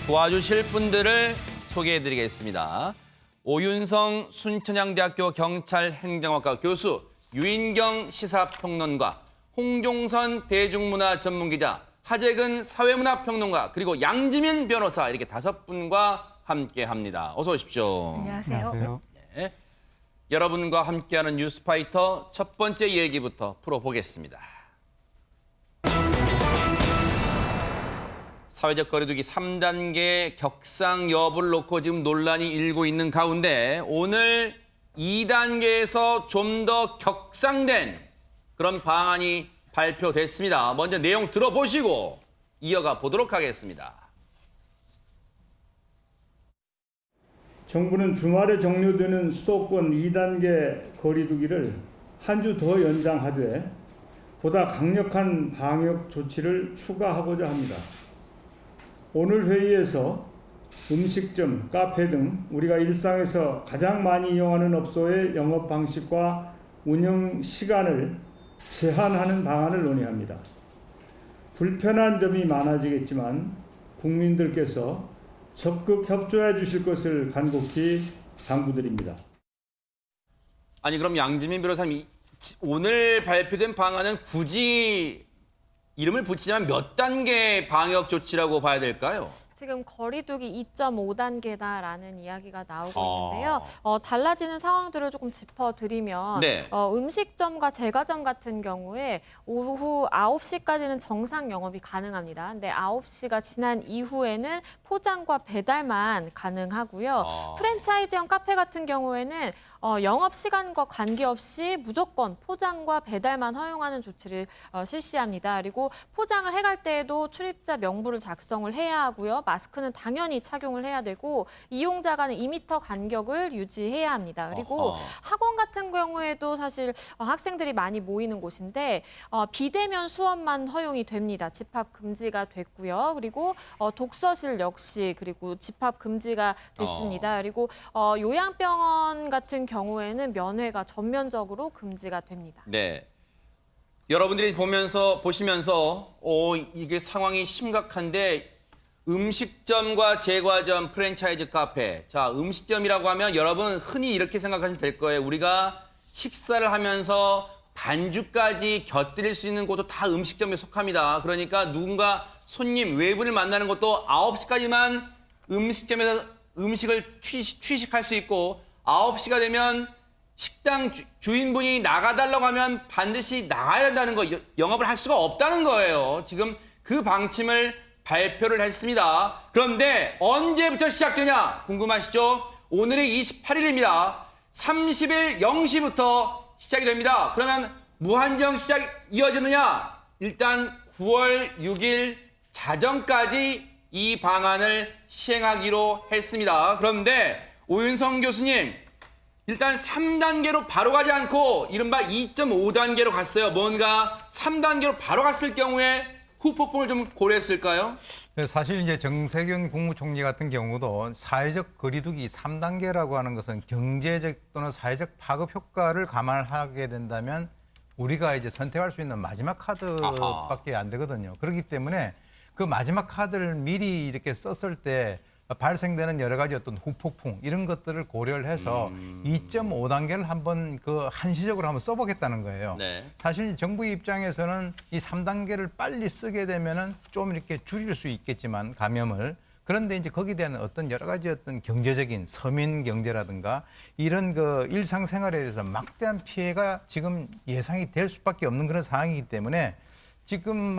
도와주실 분들을 소개해드리겠습니다. 오윤성 순천향대학교 경찰행정학과 교수, 유인경 시사평론가, 홍종선 대중문화 전문기자, 하재근 사회문화평론가, 그리고 양지민 변호사 이렇게 5분과 함께합니다. 어서 오십시오. 안녕하세요. 네. 여러분과 함께하는 뉴스파이터 첫 번째 얘기부터 풀어보겠습니다. 사회적 거리두기 3단계 격상 여부를 놓고 지금 논란이 일고 있는 가운데 오늘 2단계에서 좀 더 격상된 그런 방안이 발표됐습니다. 먼저 내용 들어보시고 이어가 보도록 하겠습니다. 정부는 주말에 종료되는 수도권 2단계 거리두기를 한 주 더 연장하되 보다 강력한 방역 조치를 추가하고자 합니다. 오늘 회의에서 음식점, 카페 등 우리가 일상에서 가장 많이 이용하는 업소의 영업 방식과 운영 시간을 제한하는 방안을 논의합니다. 불편한 점이 많아지겠지만 국민들께서 적극 협조해 주실 것을 간곡히 당부드립니다. 아니 그럼 양지민 변호사님 오늘 발표된 방안은 굳이 이름을 붙이자면 몇 단계 방역 조치라고 봐야 될까요? 지금 거리두기 2.5단계다라는 이야기가 나오고 있는데요. 달라지는 상황들을 조금 짚어드리면 네. 음식점과 제과점 같은 경우에 오후 9시까지는 정상 영업이 가능합니다. 근데 9시가 지난 이후에는 포장과 배달만 가능하고요. 프랜차이즈형 카페 같은 경우에는 영업 시간과 관계없이 무조건 포장과 배달만 허용하는 조치를 실시합니다. 그리고 포장을 해갈 때에도 출입자 명부를 작성을 해야 하고요. 마스크는 당연히 착용을 해야 되고 이용자 간의 2m 간격을 유지해야 합니다. 그리고 학원 같은 경우에도 사실 학생들이 많이 모이는 곳인데 비대면 수업만 허용이 됩니다. 집합 금지가 됐고요. 그리고 독서실 역시 그리고 집합 금지가 됐습니다. 그리고 요양병원 같은 경우에는 면회가 전면적으로 금지가 됩니다. 네. 여러분들이 보시면서 이게 상황이 심각한데 음식점과 제과점, 프랜차이즈 카페. 자, 음식점이라고 하면 여러분 흔히 이렇게 생각하시면 될 거예요. 우리가 식사를 하면서 반주까지 곁들일 수 있는 곳도 다 음식점에 속합니다. 그러니까 누군가 손님, 외부를 만나는 것도 9시까지만 음식점에서 음식을 취식할 수 있고 9시가 되면 식당 주인분이 나가달라고 하면 반드시 나가야 된다는 거, 영업을 할 수가 없다는 거예요. 지금 그 방침을 발표를 했습니다. 그런데 언제부터 시작되냐 궁금하시죠? 오늘이 28일입니다. 30일 0시부터 시작이 됩니다. 그러면 무한정 시작 이어지느냐? 일단 9월 6일 자정까지 이 방안을 시행하기로 했습니다. 그런데 오윤성 교수님, 일단 3단계로 바로 가지 않고 이른바 2.5단계로 갔어요. 뭔가 3단계로 바로 갔을 경우에 후폭풍을 좀 고려했을까요? 사실 이제 정세균 국무총리 같은 경우도 사회적 거리두기 3단계라고 하는 것은 경제적 또는 사회적 파급 효과를 감안하게 된다면 우리가 이제 선택할 수 있는 마지막 카드밖에 안 되거든요. 그렇기 때문에 그 마지막 카드를 미리 이렇게 썼을 때 발생되는 여러 가지 어떤 후폭풍 이런 것들을 고려를 해서 2.5단계를 한번 한시적으로 한번 써보겠다는 거예요. 네. 사실 정부 입장에서는 이 3단계를 빨리 쓰게 되면은 좀 이렇게 줄일 수 있겠지만 감염을 그런데 이제 거기에 대한 어떤 여러 가지 어떤 경제적인 서민 경제라든가 이런 일상생활에 대해서 막대한 피해가 지금 예상이 될 수밖에 없는 그런 상황이기 때문에 지금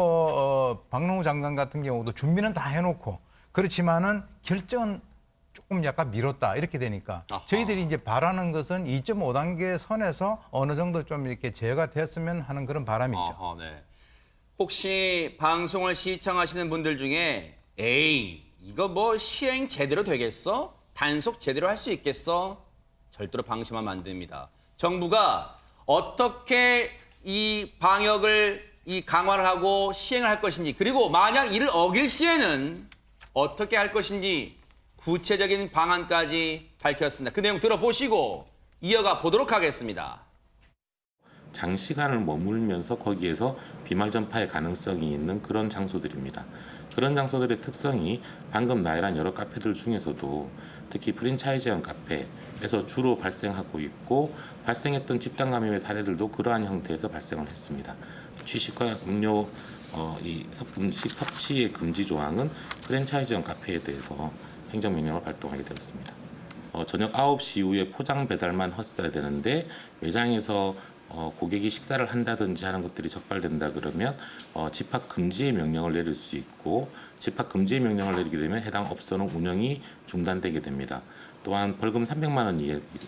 박능후 장관 같은 경우도 준비는 다 해놓고 그렇지만은 결정은 조금 약간 미뤘다 이렇게 되니까 저희들이 이제 바라는 것은 2.5단계 선에서 어느 정도 좀 이렇게 제어가 됐으면 하는 그런 바람이죠. 네. 혹시 방송을 시청하시는 분들 중에 에이 이거 시행 제대로 되겠어? 단속 제대로 할 수 있겠어? 절대로 방심하면 안 됩니다. 정부가 어떻게 이 방역을 강화를 하고 시행을 할 것인지 그리고 만약 이를 어길 시에는 어떻게 할 것인지 구체적인 방안까지 밝혔습니다. 그 내용 들어보시고 이어가 보도록 하겠습니다. 장시간을 머물면서 거기에서 비말 전파의 가능성이 있는 그런 장소들입니다. 그런 장소들의 특성이 방금 나열한 여러 카페들 중에서도 특히 프랜차이즈형 카페에서 주로 발생하고 있고 발생했던 집단 감염의 사례들도 그러한 형태에서 발생을 했습니다. 취식과 음료 이 음식 섭취의 금지 조항은 프랜차이즈형 카페에 대해서 행정명령을 발동하게 되었습니다. 저녁 9시 이후에 포장 배달만 했어야 되는데 매장에서 고객이 식사를 한다든지 하는 것들이 적발된다 그러면 집합 금지의 명령을 내릴 수 있고 집합 금지의 명령을 내리게 되면 해당 업소는 운영이 중단되게 됩니다. 또한 벌금 300만 원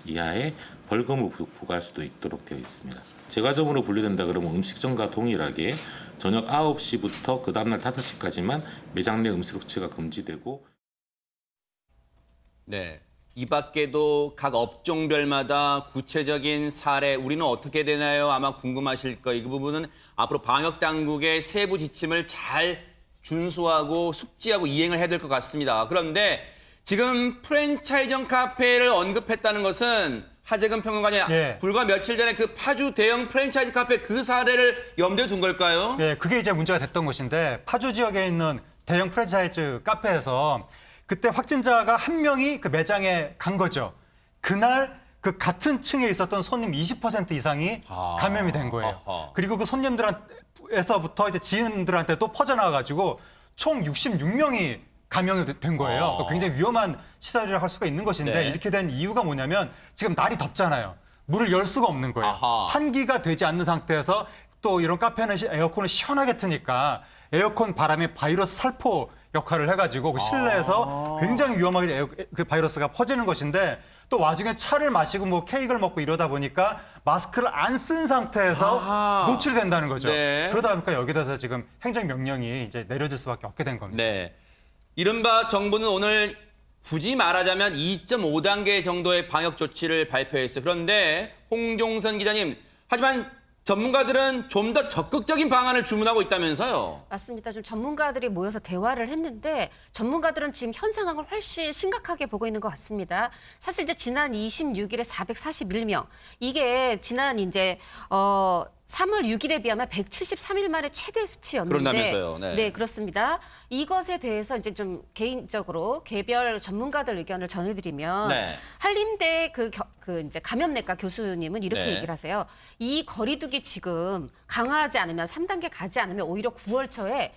이하의 벌금을 부과할 수도 있도록 되어 있습니다. 제과점으로 분류된다 그러면 음식점과 동일하게 저녁 9시부터 그 다음날 5시까지만 매장 내 음식 섭취가 금지되고 네. 이 밖에도 각 업종별마다 구체적인 사례 우리는 어떻게 되나요? 아마 궁금하실 거예요. 이 부분은 앞으로 방역 당국의 세부 지침을 잘 준수하고 숙지하고 이행을 해야 될 것 같습니다. 그런데 지금 프랜차이즈형 카페를 언급했다는 것은 하재근 평론가님 예. 불과 며칠 전에 그 파주 대형 프랜차이즈 카페 그 사례를 염두에 둔 걸까요? 네, 그게 이제 문제가 됐던 것인데 파주 지역에 있는 대형 프랜차이즈 카페에서 그때 확진자가 한 명이 그 매장에 간 거죠. 그날 그 같은 층에 있었던 손님 20% 이상이 감염이 된 거예요. 아하. 그리고 그 손님들에서부터 이제 지인들한테 또 퍼져나가가지고 총 66명이 감염이 된 거예요. 굉장히 위험한 시설이라고 할 수가 있는 것인데 네. 이렇게 된 이유가 뭐냐면 지금 날이 덥잖아요. 물을 열 수가 없는 거예요. 아하. 환기가 되지 않는 상태에서 또 이런 카페는 에어컨을 시원하게 트니까 에어컨 바람에 바이러스 살포 역할을 해가지고 그 실내에서 굉장히 위험하게 그 바이러스가 퍼지는 것인데 또 와중에 차를 마시고 뭐 케이크를 먹고 이러다 보니까 마스크를 안 쓴 상태에서 아하. 노출이 된다는 거죠. 네. 그러다 보니까 여기에 대해서 지금 행정명령이 이제 내려질 수밖에 없게 된 겁니다. 네. 이른바 정부는 오늘 굳이 말하자면 2.5단계 정도의 방역 조치를 발표했어요. 그런데 홍종선 기자님, 하지만 전문가들은 좀 더 적극적인 방안을 주문하고 있다면서요. 맞습니다. 좀 전문가들이 모여서 대화를 했는데 전문가들은 지금 현 상황을 훨씬 심각하게 보고 있는 것 같습니다. 사실 이제 지난 26일에 441명 이게 지난 이제 3월 6일에 비하면 173일 만에 최대 수치였는데 그런다면서요. 네. 그렇습니다. 이것에 대해서 이제 좀 개인적으로 개별 전문가들 의견을 전해드리면 네. 한림대 그 이제 감염내과 교수님은 이렇게 네. 얘기를 하세요. 이 거리두기 지금 강화하지 않으면 3단계 가지 않으면 오히려 9월 초에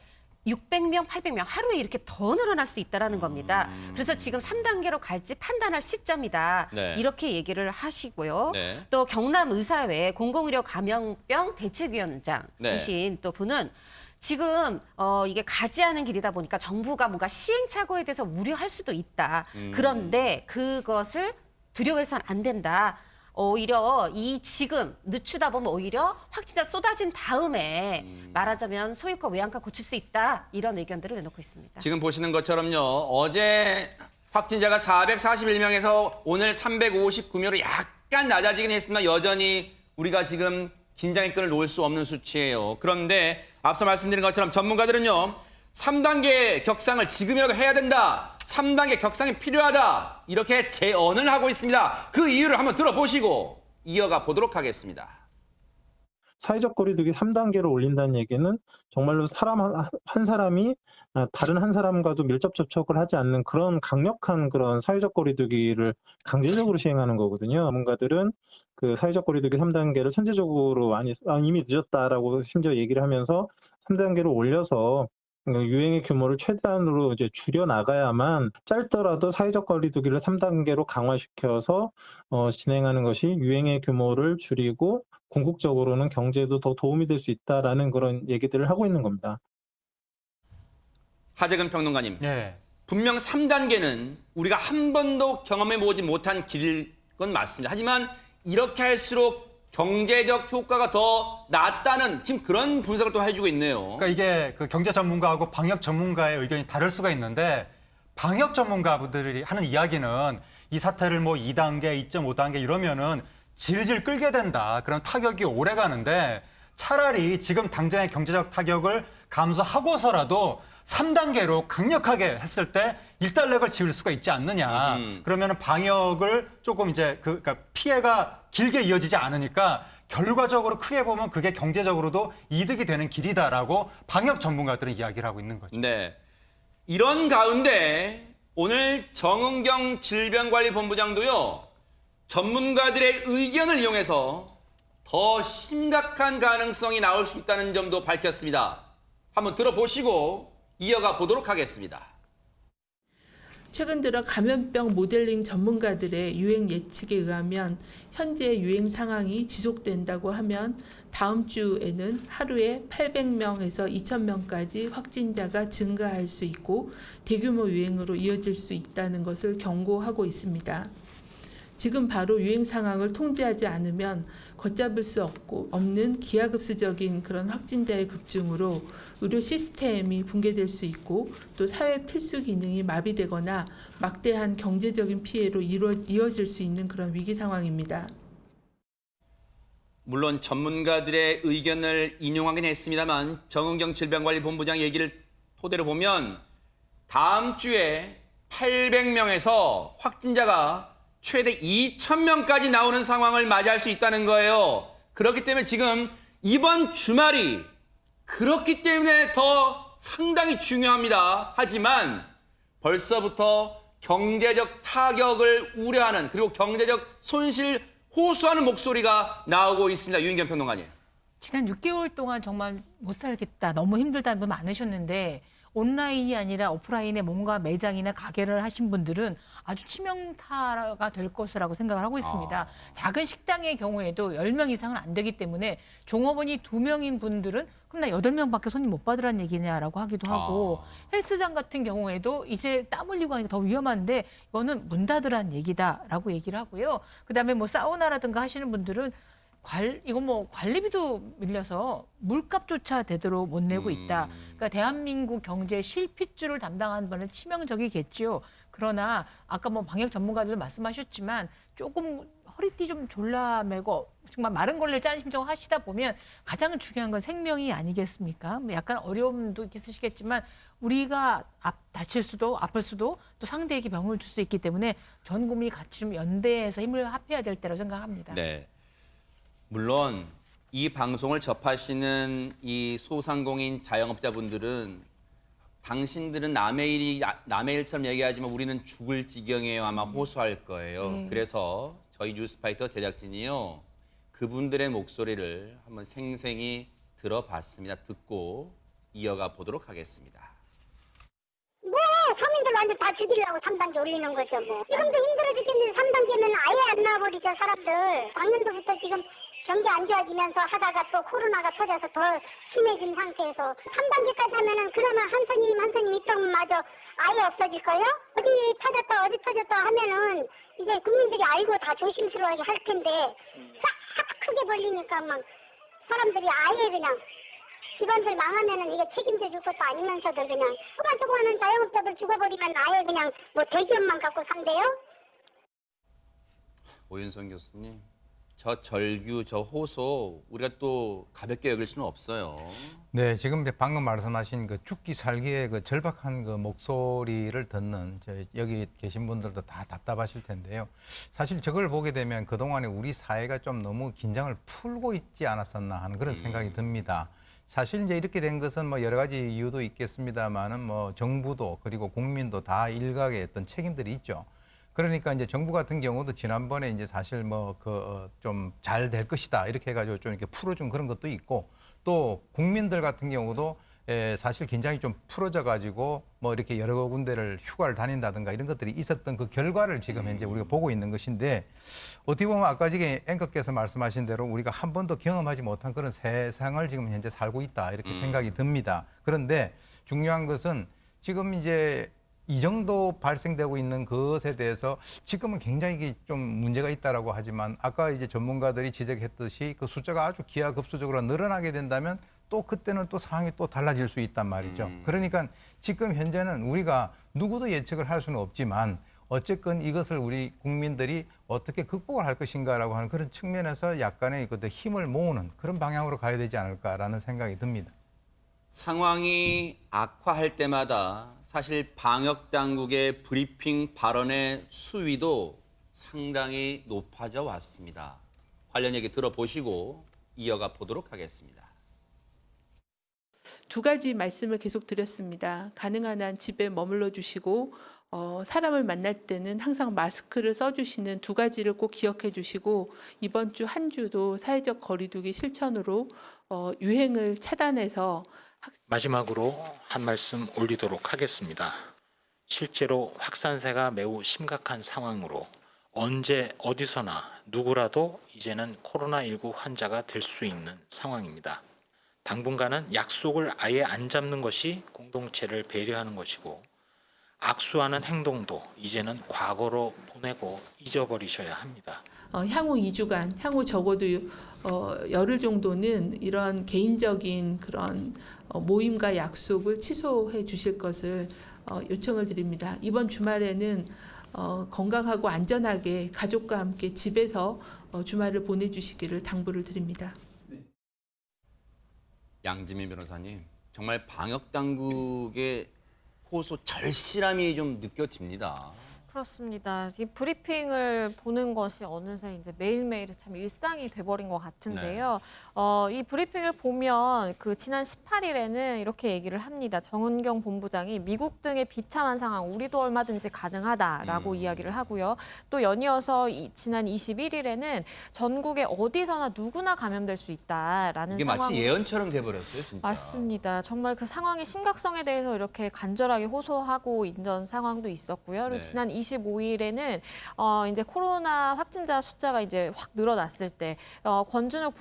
600명, 800명 하루에 이렇게 더 늘어날 수 있다라는 겁니다. 그래서 지금 3단계로 갈지 판단할 시점이다. 네. 이렇게 얘기를 하시고요. 네. 또 경남의사회 공공의료 감염병 대책위원장이신 또 분은 지금 이게 가지 않은 길이다 보니까 정부가 뭔가 시행착오에 대해서 우려할 수도 있다. 그런데 그것을 두려워해서는 안 된다. 오히려 이 지금 늦추다 보면 오히려 확진자 쏟아진 다음에 말하자면 소유과 외양과 고칠 수 있다. 이런 의견들을 내놓고 있습니다. 지금 보시는 것처럼요. 어제 확진자가 441명에서 오늘 359명으로 약간 낮아지긴 했지만 여전히 우리가 지금 긴장의 끈을 놓을 수 없는 수치예요. 그런데 앞서 말씀드린 것처럼 전문가들은요. 3단계 격상을 지금이라도 해야 된다. 3단계 격상이 필요하다. 이렇게 제언을 하고 있습니다. 그 이유를 한번 들어보시고 이어가 보도록 하겠습니다. 사회적 거리두기 3단계로 올린다는 얘기는 정말로 사람 한 사람이 다른 한 사람과도 밀접 접촉을 하지 않는 그런 강력한 그런 사회적 거리두기를 강제적으로 시행하는 거거든요. 전문가들은 그 사회적 거리두기 3단계를 선제적으로 이미 늦었다라고 심지어 얘기를 하면서 3단계로 올려서 유행의 규모를 최대한으로 이제 줄여 나가야만 짧더라도 사회적 거리두기를 3단계로 강화시켜서 진행하는 것이 유행의 규모를 줄이고 궁극적으로는 경제에도 더 도움이 될 수 있다라는 그런 얘기들을 하고 있는 겁니다. 하재근 평론가님, 예. 분명 3단계는 우리가 한 번도 경험해보지 못한 길일 건 맞습니다. 하지만 이렇게 할수록 경제적 효과가 더 낫다는 지금 그런 분석을 또 해주고 있네요. 그러니까 이게 그 경제 전문가하고 방역 전문가의 의견이 다를 수가 있는데 방역 전문가분들이 하는 이야기는 이 사태를 뭐 2단계, 2.5단계 이러면은 질질 끌게 된다. 그런 타격이 오래 가는데 차라리 지금 당장의 경제적 타격을 감수하고서라도 3단계로 강력하게 했을 때 일단락을 지을 수가 있지 않느냐. 그러면은 방역을 조금 이제 그러니까 피해가 길게 이어지지 않으니까 결과적으로 크게 보면 그게 경제적으로도 이득이 되는 길이다라고 방역 전문가들은 이야기를 하고 있는 거죠. 네. 이런 가운데 오늘 정은경 질병관리본부장도요, 전문가들의 의견을 이용해서 더 심각한 가능성이 나올 수 있다는 점도 밝혔습니다. 한번 들어보시고 이어가 보도록 하겠습니다. 최근 들어 감염병 모델링 전문가들의 유행 예측에 의하면 현재 유행 상황이 지속된다고 하면 다음 주에는 하루에 800명에서 2,000명까지 확진자가 증가할 수 있고 대규모 유행으로 이어질 수 있다는 것을 경고하고 있습니다. 지금 바로 유행 상황을 통제하지 않으면 걷잡을 수 없는 기하급수적인 그런 확진자의 급증으로 의료 시스템이 붕괴될 수 있고 또 사회 필수 기능이 마비되거나 막대한 경제적인 피해로 이어질 수 있는 그런 위기 상황입니다. 물론 전문가들의 의견을 인용하긴 했습니다만 정은경 질병관리본부장 얘기를 토대로 보면 다음 주에 800명에서 확진자가 최대 2,000명까지 나오는 상황을 맞이할 수 있다는 거예요. 그렇기 때문에 지금 이번 주말이 그렇기 때문에 더 상당히 중요합니다. 하지만 벌써부터 경제적 타격을 우려하는 그리고 경제적 손실 호소하는 목소리가 나오고 있습니다. 유인경 평론가님. 지난 6개월 동안 정말 못 살겠다, 너무 힘들다는 분 많으셨는데 온라인이 아니라 오프라인에 뭔가 매장이나 가게를 하신 분들은 아주 치명타가 될 것이라고 생각을 하고 있습니다. 작은 식당의 경우에도 10명 이상은 안 되기 때문에 종업원이 2명인 분들은 그럼 나 8명밖에 손님 못 받으란 얘기냐라고 하기도 하고 헬스장 같은 경우에도 이제 땀 흘리고 하니까 더 위험한데 이거는 문 닫으란 얘기다라고 얘기를 하고요. 그다음에 뭐 사우나라든가 하시는 분들은 이건 뭐 관리비도 밀려서 물값조차 제대로 못 내고 있다. 그러니까 대한민국 경제 실핏줄을 담당하는 분은 치명적이겠지요. 그러나 아까 뭐 방역 전문가들도 말씀하셨지만 조금 허리띠 좀 졸라매고 정말 마른 걸레를 짜는 심정을 하시다 보면 가장 중요한 건 생명이 아니겠습니까? 약간 어려움도 있으시겠지만 우리가 다칠 수도 아플 수도 또 상대에게 병을 줄 수 있기 때문에 전 국민이 같이 좀 연대해서 힘을 합해야 될 때라고 생각합니다. 네. 물론 이 방송을 접하시는 이 소상공인 자영업자분들은 당신들은 남의 일처럼 얘기하지만 우리는 죽을 지경이에요 아마 호소할 거예요. 그래서 저희 뉴스파이터 제작진이요. 그분들의 목소리를 한번 생생히 들어봤습니다. 듣고 이어가 보도록 하겠습니다. 뭐 서민들 완전 다 죽이려고 3단계 올리는 거죠 뭐. 지금도 힘들어 죽겠는데 3단계면 아예 안 나와버리죠 사람들. 작년도부터 지금 경기 안 좋아지면서 하다가 또 코로나가 터져서 더 심해진 상태에서 3단계까지 하면은 그러면 한 선임 입동마저 아예 없어질 거예요? 어디 터졌다 하면은 이제 국민들이 알고 다 조심스러워하게 할 텐데 싹 크게 벌리니까 막 사람들이 아예 그냥 집안들 망하면은 이거 책임져 줄 것도 아니면서도 그냥 조그마한 자영업자들 죽어버리면 아예 그냥 뭐 대기업만 갖고 산대요? 오윤선 교수님, 저 절규, 저 호소 우리가 또 가볍게 여길 수는 없어요. 네, 지금 방금 말씀하신 그 죽기 살기의 그 절박한 그 목소리를 듣는 여기 계신 분들도 다 답답하실 텐데요. 사실 저걸 보게 되면 그동안에 우리 사회가 좀 너무 긴장을 풀고 있지 않았었나 하는 그런 생각이 듭니다. 사실 이제 이렇게 된 것은 뭐 여러 가지 이유도 있겠습니다만은 뭐 정부도 그리고 국민도 다 일각의 어떤 책임들이 있죠. 그러니까 이제 정부 같은 경우도 지난번에 이제 사실 뭐 그 좀 잘 될 것이다 이렇게 해가지고 좀 이렇게 풀어준 그런 것도 있고 또 국민들 같은 경우도 사실 긴장이 좀 풀어져 가지고 뭐 이렇게 여러 군데를 휴가를 다닌다든가 이런 것들이 있었던 그 결과를 지금 현재 우리가 보고 있는 것인데 어떻게 보면 아까 지금 앵커께서 말씀하신 대로 우리가 한 번도 경험하지 못한 그런 세상을 지금 현재 살고 있다 이렇게 생각이 듭니다. 그런데 중요한 것은 지금 이제 이 정도 발생되고 있는 것에 대해서 지금은 굉장히 좀 문제가 있다라고 하지만 아까 이제 전문가들이 지적했듯이 그 숫자가 아주 기하급수적으로 늘어나게 된다면 또 그때는 또 상황이 또 달라질 수 있단 말이죠. 그러니까 지금 현재는 우리가 누구도 예측을 할 수는 없지만 어쨌건 이것을 우리 국민들이 어떻게 극복을 할 것인가라고 하는 그런 측면에서 약간의 그 힘을 모으는 그런 방향으로 가야 되지 않을까라는 생각이 듭니다. 상황이 악화할 때마다 사실 방역 당국의 브리핑 발언의 수위도 상당히 높아져 왔습니다. 관련 얘기 들어보시고 이어가 보도록 하겠습니다. 두 가지 말씀을 계속 드렸습니다. 가능한 한 집에 머물러 주시고 사람을 만날 때는 항상 마스크를 써주시는 두 가지를 꼭 기억해 주시고 이번 주 한 주도 사회적 거리두기 실천으로 유행을 차단해서 마지막으로 한 말씀 올리도록 하겠습니다. 실제로 확산세가 매우 심각한 상황으로 언제 어디서나 누구라도 이제는 코로나19 환자가 될 수 있는 상황입니다. 당분간은 약속을 아예 안 잡는 것이 공동체를 배려하는 것이고 악수하는 행동도 이제는 과거로 보내고 잊어버리셔야 합니다. 향후 2주간, 향후 적어도 열흘 정도는 이런 개인적인 그런 모임과 약속을 취소해 주실 것을 요청을 드립니다. 이번 주말에는 건강하고 안전하게 가족과 함께 집에서 주말을 보내주시기를 당부를 드립니다. 양지민 변호사님, 정말 방역 당국의 호소 절실함이 좀 느껴집니다. 그렇습니다. 이 브리핑을 보는 것이 어느새 이제 매일매일 참 일상이 돼버린 것 같은데요. 이 브리핑을 보면 그 지난 18일에는 이렇게 얘기를 합니다. 정은경 본부장이 미국 등의 비참한 상황, 우리도 얼마든지 가능하다라고 이야기를 하고요. 또 연이어서 지난 21일에는 전국에 어디서나 누구나 감염될 수 있다라는 이게 상황. 마치 예언처럼 돼버렸어요, 진짜. 맞습니다. 정말 그 상황의 심각성에 대해서 이렇게 간절하게 호소하고 있던 상황도 있었고요. 그리고 네. 지난 25일에는 이제 코로나 확진자 숫자가 이제 확 늘어났을 때 권준욱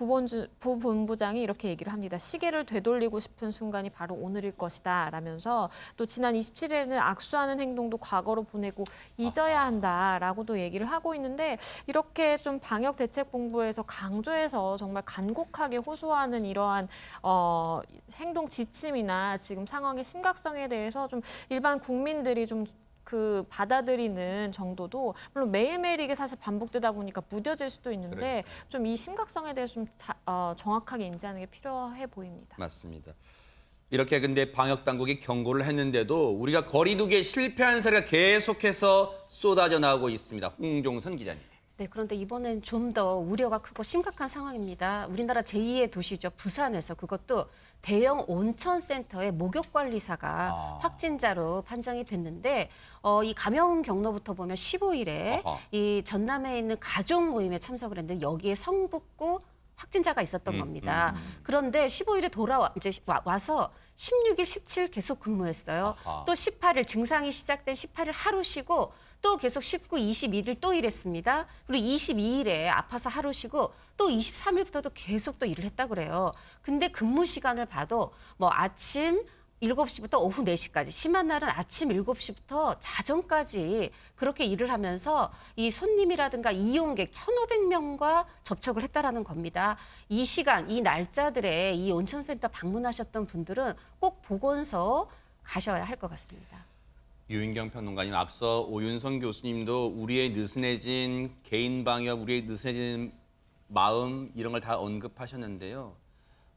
부본부장이 이렇게 얘기를 합니다. 시계를 되돌리고 싶은 순간이 바로 오늘일 것이다 라면서 또 지난 27일에는 악수하는 행동도 과거로 보내고 잊어야 한다라고도 얘기를 하고 있는데 이렇게 좀 방역대책본부에서 강조해서 정말 간곡하게 호소하는 이러한 행동 지침이나 지금 상황의 심각성에 대해서 좀 일반 국민들이 좀 그 받아들이는 정도도 물론 매일매일 이게 사실 반복되다 보니까 무뎌질 수도 있는데 좀 이 심각성에 대해서 좀 정확하게 인지하는 게 필요해 보입니다. 맞습니다. 이렇게 근데 방역 당국이 경고를 했는데도 우리가 거리두기에 실패한 사례가 계속해서 쏟아져 나오고 있습니다. 홍종선 기자님. 네, 그런데 이번엔 좀 더 우려가 크고 심각한 상황입니다. 우리나라 제2의 도시죠. 부산에서 그것도 대형 온천센터의 목욕관리사가 확진자로 판정이 됐는데 이 감염 경로부터 보면 15일에 이 전남에 있는 가족 모임에 참석을 했는데 여기에 성북구 확진자가 있었던 겁니다. 그런데 15일에 이제 와서 16일, 17일 계속 근무했어요. 또 18일 증상이 시작된 18일 하루 쉬고 또 계속 19, 21일 또 일했습니다. 그리고 22일에 아파서 하루 쉬고 또 23일부터도 계속 또 일을 했다 그래요. 근데 근무 시간을 봐도 뭐 아침 7시부터 오후 4시까지, 심한 날은 아침 7시부터 자정까지 그렇게 일을 하면서 이 손님이라든가 이용객 1,500명과 접촉을 했다라는 겁니다. 이 시간, 이 날짜들에 이 온천센터 방문하셨던 분들은 꼭 보건소 가셔야 할 것 같습니다. 유인경 평론가님, 앞서 오윤성 교수님도 우리의 느슨해진 개인 방역, 우리의 느슨해진 마음 이런 걸 다 언급하셨는데요.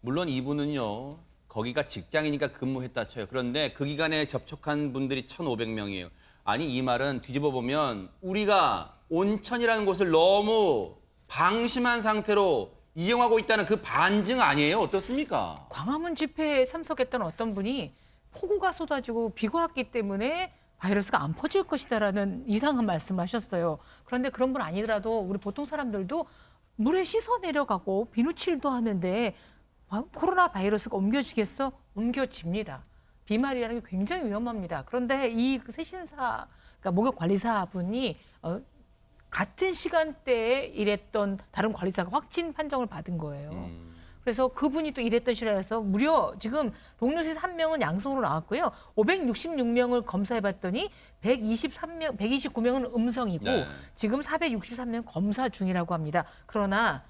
물론 이분은요. 거기가 직장이니까 근무했다 쳐요. 그런데 그 기간에 접촉한 분들이 1,500명이에요. 아니 이 말은 뒤집어 보면 우리가 온천이라는 곳을 너무 방심한 상태로 이용하고 있다는 그 반증 아니에요? 어떻습니까? 광화문 집회에 참석했던 어떤 분이 폭우가 쏟아지고 비가 왔기 때문에 바이러스가 안 퍼질 것이다라는 이상한 말씀하셨어요. 그런데 그런 분 아니더라도 우리 보통 사람들도 물에 씻어 내려가고 비누칠도 하는데 코로나 바이러스가 옮겨지겠어? 옮겨집니다. 비말이라는 게 굉장히 위험합니다. 그런데 이 세신사, 그러니까 목욕관리사분이 같은 시간대에 일했던 다른 관리사가 확진 판정을 받은 거예요. 그래서 그분이 또 일했던 실화여서 무려 지금 동료실 1명은 양성으로 나왔고요. 566명을 검사해봤더니 129명은 음성이고 지금 463명 검사 중이라고 합니다. 그러나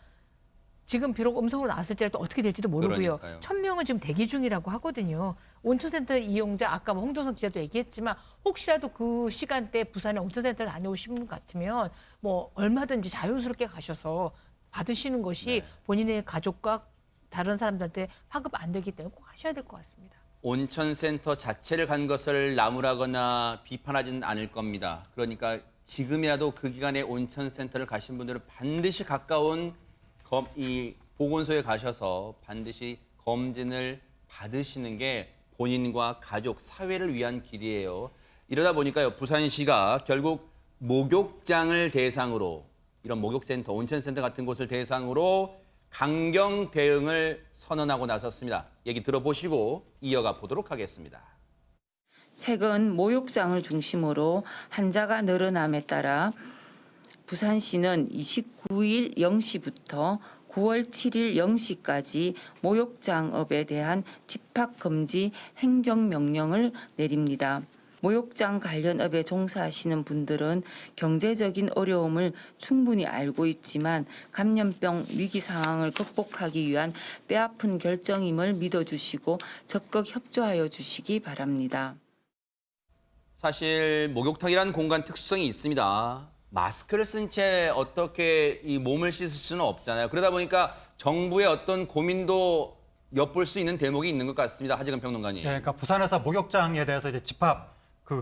지금 비록 음성으로 나왔을지라도 어떻게 될지도 모르고요. 1,000명은 지금 대기 중이라고 하거든요. 온천센터 이용자, 아까 홍종선 기자도 얘기했지만 혹시라도 그 시간대에 부산에 온천센터를 다녀오신 분 같으면 뭐 얼마든지 자연스럽게 가셔서 받으시는 것이 본인의 가족과 다른 사람들한테 파급 안 되기 때문에 꼭 하셔야 될 것 같습니다. 온천센터 자체를 간 것을 나무라거나 비판하지는 않을 겁니다. 그러니까 지금이라도 그 기간에 온천센터를 가신 분들은 반드시 가까운 이 보건소에 가셔서 반드시 검진을 받으시는 게 본인과 가족, 사회를 위한 길이에요. 이러다 보니까요, 부산시가 결국 목욕장을 대상으로, 이런 목욕센터, 온천센터 같은 곳을 대상으로 강경 대응을 선언하고 나섰습니다. 얘기 들어보시고 이어가 보도록 하겠습니다. 최근 목욕장을 중심으로 환자가 늘어남에 따라 부산시는 29일 0시부터 9월 7일 0시까지 목욕장업에 대한 집합금지 행정명령을 내립니다. 목욕장 관련 업에 종사하시는 분들은 경제적인 어려움을 충분히 알고 있지만 감염병 위기 상황을 극복하기 위한 뼈아픈 결정임을 믿어주시고 적극 협조하여 주시기 바랍니다. 사실 목욕탕이라는 공간 특수성이 있습니다. 마스크를 쓴 채 어떻게 이 몸을 씻을 수는 없잖아요. 그러다 보니까 정부의 어떤 고민도 엿볼 수 있는 대목이 있는 것 같습니다. 하재근 평론가님. 네, 그러니까 부산에서 목욕장에 대해서 이제 집합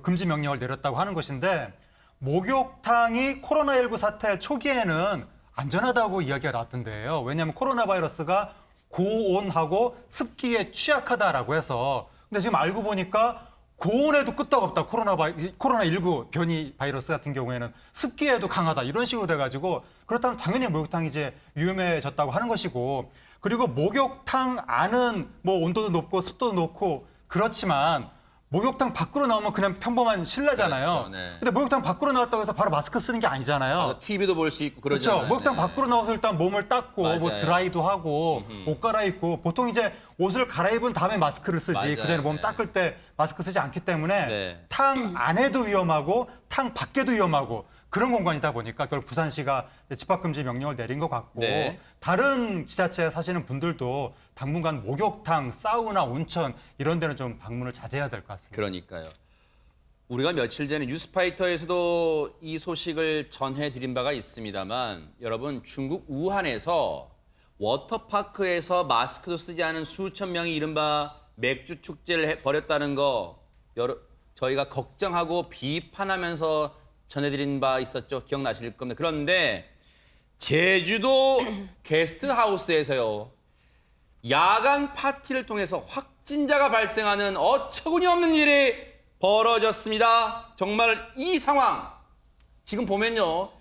금지 명령을 내렸다고 하는 것인데, 목욕탕이 코로나19 사태 초기에는 안전하다고 이야기가 나왔던데요. 왜냐하면 코로나 바이러스가 고온하고 습기에 취약하다라고 해서. 근데 지금 알고 보니까 고온에도 끄떡없다. 코로나19 변이 바이러스 같은 경우에는 습기에도 강하다. 이런 식으로 돼가지고, 그렇다면 당연히 목욕탕이 이제 위험해졌다고 하는 것이고, 그리고 목욕탕 안은 뭐 온도도 높고 습도도 높고 그렇지만 목욕탕 밖으로 나오면 그냥 평범한 실내잖아요. 그렇죠, 네. 근데 목욕탕 밖으로 나왔다고 해서 바로 마스크 쓰는 게 아니잖아요. TV도 볼 수 있고 그러잖아요. 그렇죠. 목욕탕 네. 밖으로 나와서 일단 몸을 닦고 뭐 맞아요. 드라이도 하고 옷 갈아입고, 보통 이제 옷을 갈아입은 다음에 마스크를 쓰지. 맞아요. 그전에 몸 네. 닦을 때 마스크 쓰지 않기 때문에 네. 탕 안에도 위험하고 탕 밖에도 위험하고 그런 공간이다 보니까 결국 부산시가 집합금지 명령을 내린 것 같고, 네. 다른 지자체에 사시는 분들도 당분간 목욕탕, 사우나, 온천 이런 데는 좀 방문을 자제해야 될 것 같습니다. 그러니까요. 우리가 며칠 전에 뉴스파이터에서도 이 소식을 전해드린 바가 있습니다만, 여러분, 중국 우한에서 워터파크에서 마스크도 쓰지 않은 수천 명이 이른바 맥주 축제를 벌였다는 거 저희가 걱정하고 비판하면서 전해드린 바 있었죠. 기억나실 겁니다. 그런데 제주도 게스트하우스에서요, 야간 파티를 통해서 확진자가 발생하는 어처구니 없는 일이 벌어졌습니다. 정말 이 상황, 지금 보면요,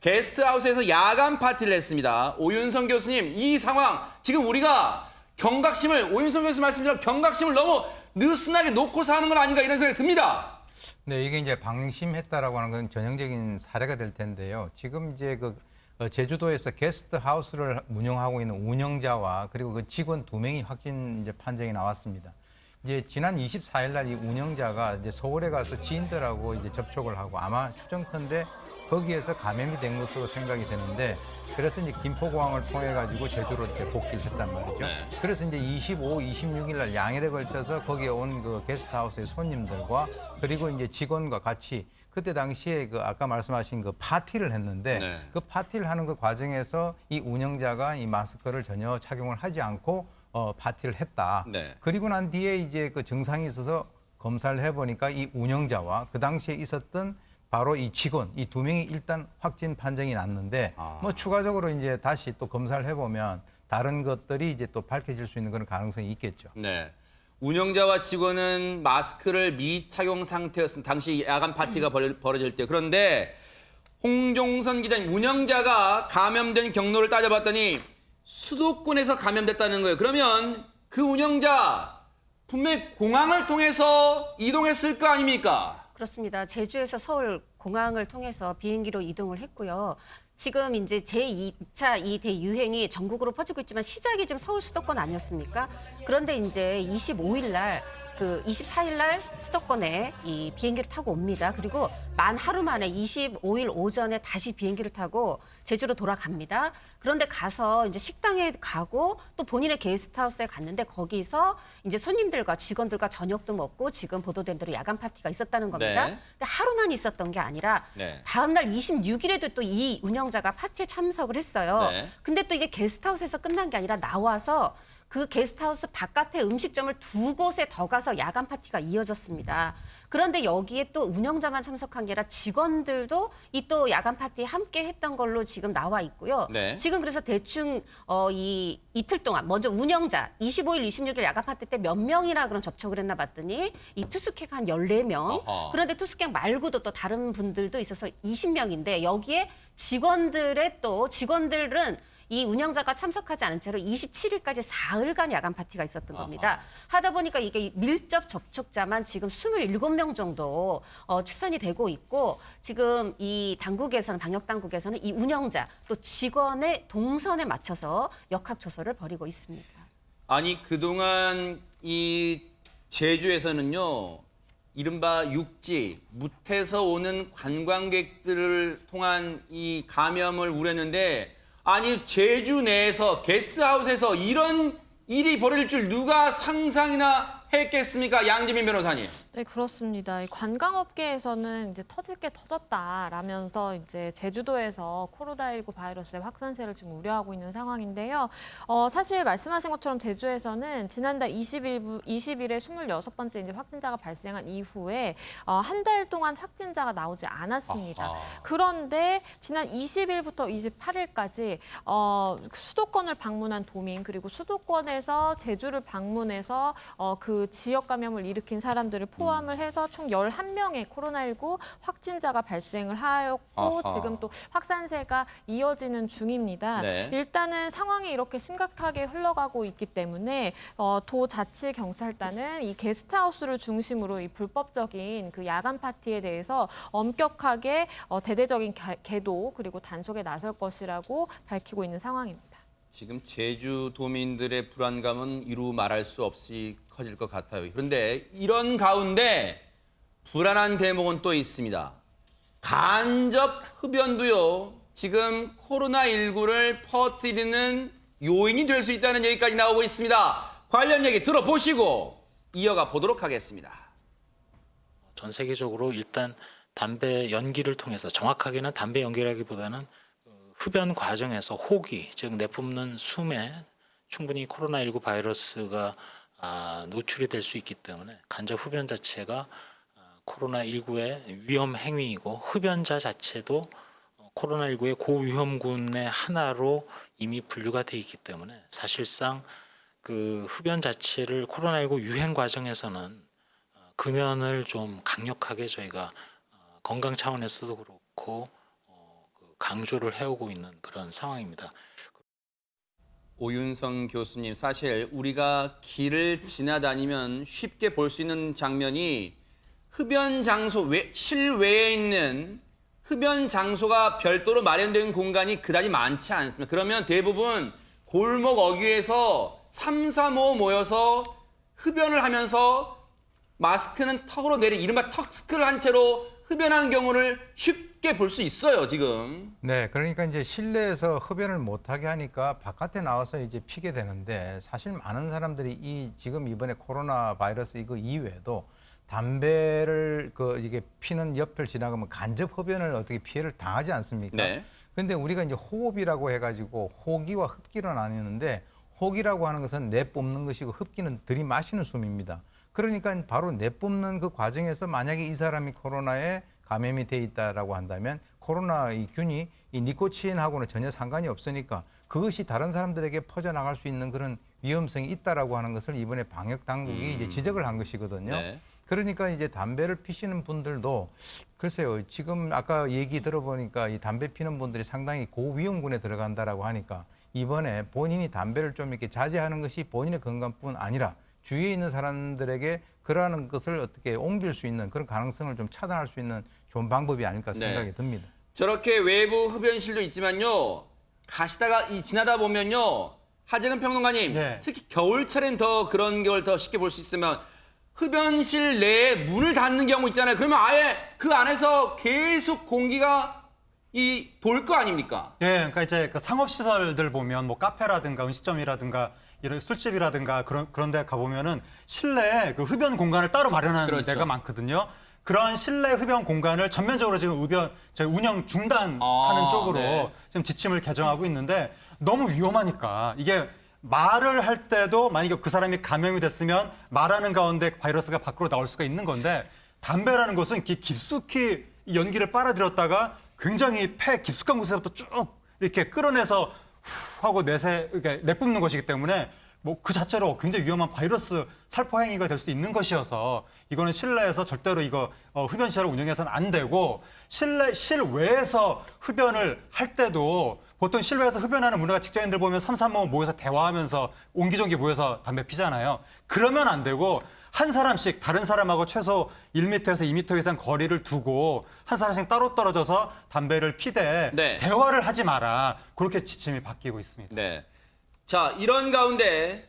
게스트하우스에서 야간 파티를 했습니다. 오윤성 교수님, 이 상황, 지금 우리가 오윤성 교수 말씀처럼 경각심을 너무 느슨하게 놓고서 하는 건 아닌가, 이런 생각이 듭니다. 네, 이게 이제 방심했다라고 하는 건 전형적인 사례가 될 텐데요. 지금 이제 제주도에서 게스트 하우스를 운영하고 있는 운영자와 그리고 그 직원 2명이 확진 이제 판정이 나왔습니다. 이제 지난 24일 날 이 운영자가 이제 서울에 가서 지인들하고 이제 접촉을 하고 아마 추정컨대 거기에서 감염이 된 것으로 생각이 되는데, 그래서 이제 김포공항을 통해 가지고 제주로 이렇게 복귀를 했단 말이죠. 네. 그래서 이제 25, 26일 날 양일에 걸쳐서 거기에 온 그 게스트하우스의 손님들과 그리고 이제 직원과 같이 그때 당시에 그 아까 말씀하신 그 파티를 했는데, 네. 그 파티를 하는 그 과정에서 이 운영자가 이 마스크를 전혀 착용을 하지 않고 파티를 했다. 네. 그리고 난 뒤에 이제 그 증상이 있어서 검사를 해보니까 이 운영자와 그 당시에 있었던 바로 이 직원, 이 2명이 일단 확진 판정이 났는데, 뭐 추가적으로 이제 다시 또 검사를 해보면 다른 것들이 이제 또 밝혀질 수 있는 그런 가능성이 있겠죠. 네. 운영자와 직원은 마스크를 미착용 상태였습니다. 당시 야간 파티가 벌어질 때. 그런데 홍종선 기자님, 운영자가 감염된 경로를 따져봤더니 수도권에서 감염됐다는 거예요. 그러면 그 운영자 분명히 공항을 통해서 이동했을 거 아닙니까? 그렇습니다. 제주에서 서울 공항을 통해서 비행기로 이동을 했고요. 지금 이제 제2차 이 대유행이 전국으로 퍼지고 있지만 시작이 좀 서울 수도권 아니었습니까? 그런데 이제 25일 날 24일 날 수도권에 이 비행기를 타고 옵니다. 그리고 만 하루 만에 25일 오전에 다시 비행기를 타고 제주로 돌아갑니다. 그런데 가서 이제 식당에 가고 또 본인의 게스트하우스에 갔는데 거기서 이제 손님들과 직원들과 저녁도 먹고 지금 보도된 대로 야간 파티가 있었다는 겁니다. 네. 근데 하루만 있었던 게 아니라 네. 다음 날 26일에도 또 이 운영자가 파티에 참석을 했어요. 네. 근데 또 이게 게스트하우스에서 끝난 게 아니라 나와서 그 게스트하우스 바깥에 음식점을 2곳에 더 가서 야간 파티가 이어졌습니다. 그런데 여기에 또 운영자만 참석한 게 아니라 직원들도 이 또 야간 파티에 함께 했던 걸로 지금 나와 있고요. 네. 지금 그래서 대충 이 이틀 동안 먼저 운영자 25일, 26일 야간 파티 때 몇 명이나 그런 접촉을 했나 봤더니 이 투숙객 한 14명. 어허. 그런데 투숙객 말고도 또 다른 분들도 있어서 20명인데 여기에 직원들은 이 운영자가 참석하지 않은 채로 27일까지 사흘간 야간 파티가 있었던 겁니다. 하다 보니까 이게 밀접 접촉자만 지금 27명 정도 추산이 되고 있고 지금 이 당국에서는 방역 당국에서는 이 운영자 또 직원의 동선에 맞춰서 역학조사를 벌이고 있습니다. 아니 그동안 이 제주에서는요. 이른바 육지, 무태에서 오는 관광객들을 통한 이 감염을 우려했는데 아니 제주 내에서 게스트하우스에서 이런 일이 벌어질 줄 누가 상상이나 했겠습니까? 양지민 변호사님. 네, 그렇습니다. 이 관광업계에서는 이제 터질 게 터졌다라면서 이제 제주도에서 코로나19 바이러스의 확산세를 지금 우려하고 있는 상황인데요. 사실 말씀하신 것처럼 제주에서는 지난달 20일에 26번째 이제 확진자가 발생한 이후에 한 달 동안 확진자가 나오지 않았습니다. 아하. 그런데 지난 20일부터 28일까지 수도권을 방문한 도민 그리고 수도권에서 제주를 방문해서 그 지역 감염을 일으킨 사람들을 포함을 해서 총 11명의 코로나19 확진자가 발생을 하였고 아하. 지금 또 확산세가 이어지는 중입니다. 네. 일단은 상황이 이렇게 심각하게 흘러가고 있기 때문에 도자치경찰단은 이 게스트하우스를 중심으로 이 불법적인 그 야간 파티에 대해서 엄격하게 대대적인 계도 그리고 단속에 나설 것이라고 밝히고 있는 상황입니다. 지금 제주도민들의 불안감은 이루 말할 수 없이 커질 것 같아요. 그런데 이런 가운데 불안한 대목은 또 있습니다. 간접 흡연도요. 지금 코로나19를 퍼뜨리는 요인이 될 수 있다는 얘기까지 나오고 있습니다. 관련 얘기 들어보시고 이어가 보도록 하겠습니다. 전 세계적으로 일단 담배 연기를 통해서 정확하게는 담배 연기라기보다는 흡연 과정에서 호기, 즉 내뿜는 숨에 충분히 코로나19 바이러스가 노출이 될 수 있기 때문에 간접 흡연 자체가 코로나19의 위험 행위이고 흡연자 자체도 코로나19의 고위험군의 하나로 이미 분류가 돼 있기 때문에 사실상 그 흡연 자체를 코로나19 유행 과정에서는 금연을 좀 강력하게 저희가 건강 차원에서도 그렇고 강조를 해오고 있는 그런 상황입니다. 오윤성 교수님, 사실 우리가 길을 지나다니면 쉽게 볼 수 있는 장면이 흡연 장소 실외에 있는 흡연 장소가 별도로 마련된 공간이 그다지 많지 않습니다. 그러면 대부분 골목 어귀에서 3, 4, 5 모여서 흡연을 하면서 마스크는 턱으로 내린 이른바 턱스크를 한 채로 흡연하는 경우를 쉽게 볼 수 있어요, 지금. 네, 그러니까 이제 실내에서 흡연을 못하게 하니까 바깥에 나와서 이제 피게 되는데 사실 많은 사람들이 지금 이번에 코로나 바이러스 이거 이외에도 담배를 이게 피는 옆을 지나가면 간접 흡연을 어떻게 피해를 당하지 않습니까? 네. 근데 우리가 이제 호흡이라고 해가지고 호기와 흡기로 나뉘는데 호기라고 하는 것은 내뿜는 것이고 흡기는 들이마시는 숨입니다. 그러니까 바로 내뿜는 그 과정에서 만약에 이 사람이 코로나에 감염이 돼 있다라고 한다면 코로나 이 균이 이 니코틴하고는 전혀 상관이 없으니까 그것이 다른 사람들에게 퍼져나갈 수 있는 그런 위험성이 있다라고 하는 것을 이번에 방역 당국이 이제 지적을 한 것이거든요. 네. 그러니까 이제 담배를 피시는 분들도 글쎄요, 지금 아까 얘기 들어보니까 이 담배 피는 분들이 상당히 고위험군에 들어간다라고 하니까 이번에 본인이 담배를 좀 이렇게 자제하는 것이 본인의 건강뿐 아니라 주위에 있는 사람들에게 그러한 것을 어떻게 옮길 수 있는 그런 가능성을 좀 차단할 수 있는 좋은 방법이 아닐까 생각이 듭니다. 저렇게 외부 흡연실도 있지만요. 가시다가 지나다 보면요. 하재근 평론가님, 네. 특히 겨울철엔 더 그런 걸 더 쉽게 볼 수 있으면 흡연실 내에 문을 닫는 경우 있잖아요. 그러면 아예 그 안에서 계속 공기가 돌 거 아닙니까? 네, 그러니까 이제 그 상업시설들 보면 뭐 카페라든가 음식점이라든가 이런 술집이라든가 그런 데 가보면은 실내에 그 흡연 공간을 따로 마련하는 그렇죠. 데가 많거든요. 그런 실내 흡연 공간을 전면적으로 지금 저희 운영 중단하는 쪽으로 네. 지금 지침을 개정하고 있는데 너무 위험하니까 이게 말을 할 때도 만약에 그 사람이 감염이 됐으면 말하는 가운데 바이러스가 밖으로 나올 수가 있는 건데 담배라는 것은 이렇게 깊숙이 이 연기를 빨아들였다가 굉장히 폐 깊숙한 곳에서부터 쭉 이렇게 끌어내서 후 하고 내뿜는 것이기 때문에 뭐 그 자체로 굉장히 위험한 바이러스 살포 행위가 될 수 있는 것이어서 이거는 실내에서 절대로 이거 흡연 시설을 운영해서는 안 되고 실외에서 흡연을 할 때도 보통 실외에서 흡연하는 문화가 직장인들 보면 삼삼오오 모여서 대화하면서 옹기종기 모여서 담배 피잖아요. 그러면 안 되고 한 사람씩 다른 사람하고 최소 1m에서 2m 이상 거리를 두고 한 사람씩 따로 떨어져서 담배를 피되 네. 대화를 하지 마라. 그렇게 지침이 바뀌고 있습니다. 네. 자, 이런 가운데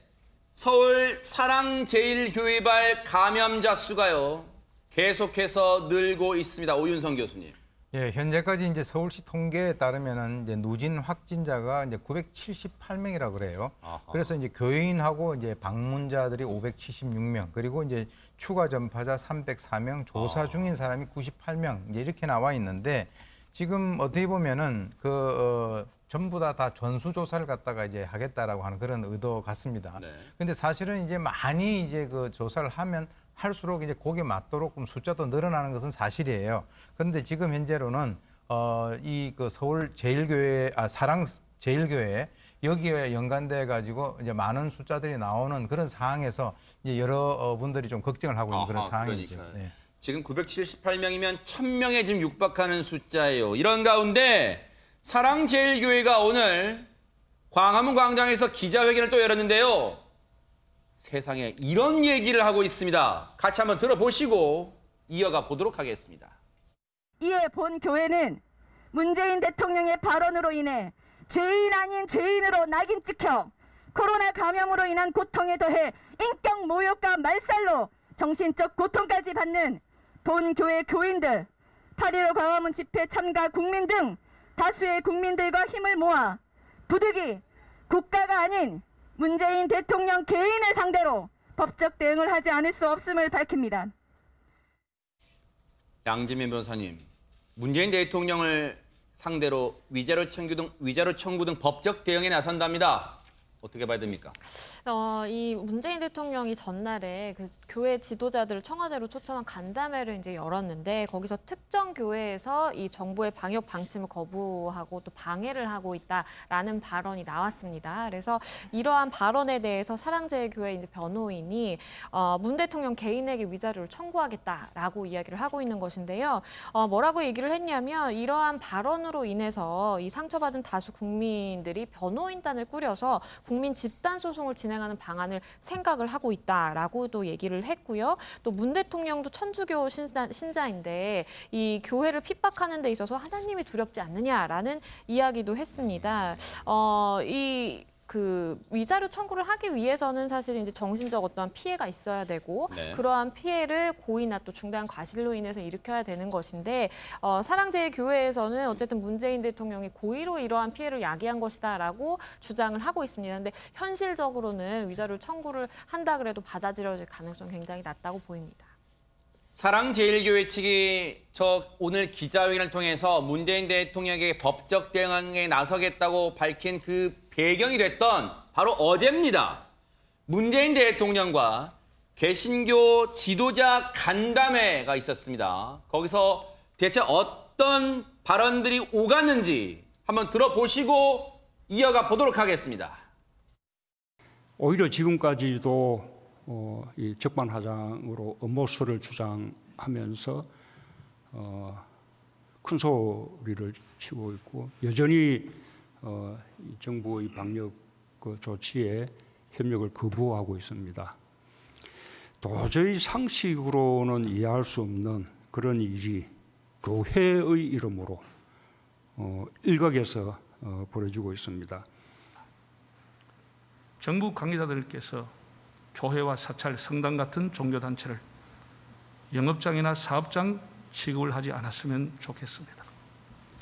서울 사랑제일교회발 감염자 수가요. 계속해서 늘고 있습니다. 오윤성 교수님. 예, 현재까지 이제 서울시 통계에 따르면은 이제 누진 확진자가 이제 978명이라 그래요. 아하. 그래서 이제 교인하고 이제 방문자들이 576명, 그리고 이제 추가 전파자 304명, 조사 중인 사람이 98명 이제 이렇게 나와 있는데 지금 어떻게 보면은 전부 다 전수 조사를 갖다가 이제 하겠다라고 하는 그런 의도 같습니다. 네. 근데 사실은 이제 많이 이제 그 조사를 하면 할수록 이제 거기에 맞도록 숫자도 늘어나는 것은 사실이에요. 그런데 지금 현재로는 이 그 서울 제일교회 사랑 제일교회 여기에 연관돼 가지고 이제 많은 숫자들이 나오는 그런 상황에서 이제 여러 분들이 좀 걱정을 하고 있는 그런 상황이죠. 그러니까요. 네. 지금 978명이면 1000명에 지금 육박하는 숫자예요. 이런 가운데 사랑제일교회가 오늘 광화문 광장에서 기자회견을 또 열었는데요. 세상에 이런 얘기를 하고 있습니다. 같이 한번 들어보시고 이어가 보도록 하겠습니다. 이에 본 교회는 문재인 대통령의 발언으로 인해 죄인 아닌 죄인으로 낙인 찍혀 코로나 감염으로 인한 고통에 더해 인격 모욕과 말살로 정신적 고통까지 받는 본 교회 교인들, 8.15 광화문 집회 참가 국민 등 다수의 국민들과 힘을 모아 부득이 국가가 아닌 문재인 대통령 개인을 상대로 법적 대응을 하지 않을 수 없음을 밝힙니다. 양지민 변호사님, 문재인 대통령을 상대로 위자료 청구 등 법적 대응에 나선답니다. 어떻게 봐야 됩니까? 이 문재인 대통령이 전날에 그 교회 지도자들을 청와대로 초청한 간담회를 이제 열었는데 거기서 특정 교회에서 이 정부의 방역 방침을 거부하고 또 방해를 하고 있다라는 발언이 나왔습니다. 그래서 이러한 발언에 대해서 사랑제일교회 이제 변호인이 문 대통령 개인에게 위자료를 청구하겠다라고 이야기를 하고 있는 것인데요. 뭐라고 얘기를 했냐면 이러한 발언으로 인해서 이 상처받은 다수 국민들이 변호인단을 꾸려서 국민 집단 소송을 진행하는 방안을 생각을 하고 있다라고도 얘기를 했고요. 또 문 대통령도 천주교 신자인데 이 교회를 핍박하는 데 있어서 하나님이 두렵지 않느냐라는 이야기도 했습니다. 그 위자료 청구를 하기 위해서는 사실 이제 정신적 어떠한 피해가 있어야 되고 네. 그러한 피해를 고의나 또 중대한 과실로 인해서 일으켜야 되는 것인데 사랑제일교회에서는 어쨌든 문재인 대통령이 고의로 이러한 피해를 야기한 것이다라고 주장을 하고 있습니다. 그런데 현실적으로는 위자료 청구를 한다 그래도 받아들여질 가능성이 굉장히 낮다고 보입니다. 사랑제일교회 측이 오늘 기자회견을 통해서 문재인 대통령에게 법적 대응에 나서겠다고 밝힌 그 배경이 됐던 바로 어제입니다. 문재인 대통령과 개신교 지도자 간담회가 있었습니다. 거기서 대체 어떤 발언들이 오갔는지 한번 들어보시고 이어가 보도록 하겠습니다. 오히려 지금까지도 이 적반하장으로 음모수를 주장하면서 큰 소리를 치고 있고 여전히 이 정부의 방역 조치에 협력을 거부하고 있습니다. 도저히 상식으로는 이해할 수 없는 그런 일이 교회의 이름으로 일각에서 벌어지고 있습니다. 정부 관계자들께서 교회와 사찰, 성당 같은 종교단체를 영업장이나 사업장 취급을 하지 않았으면 좋겠습니다.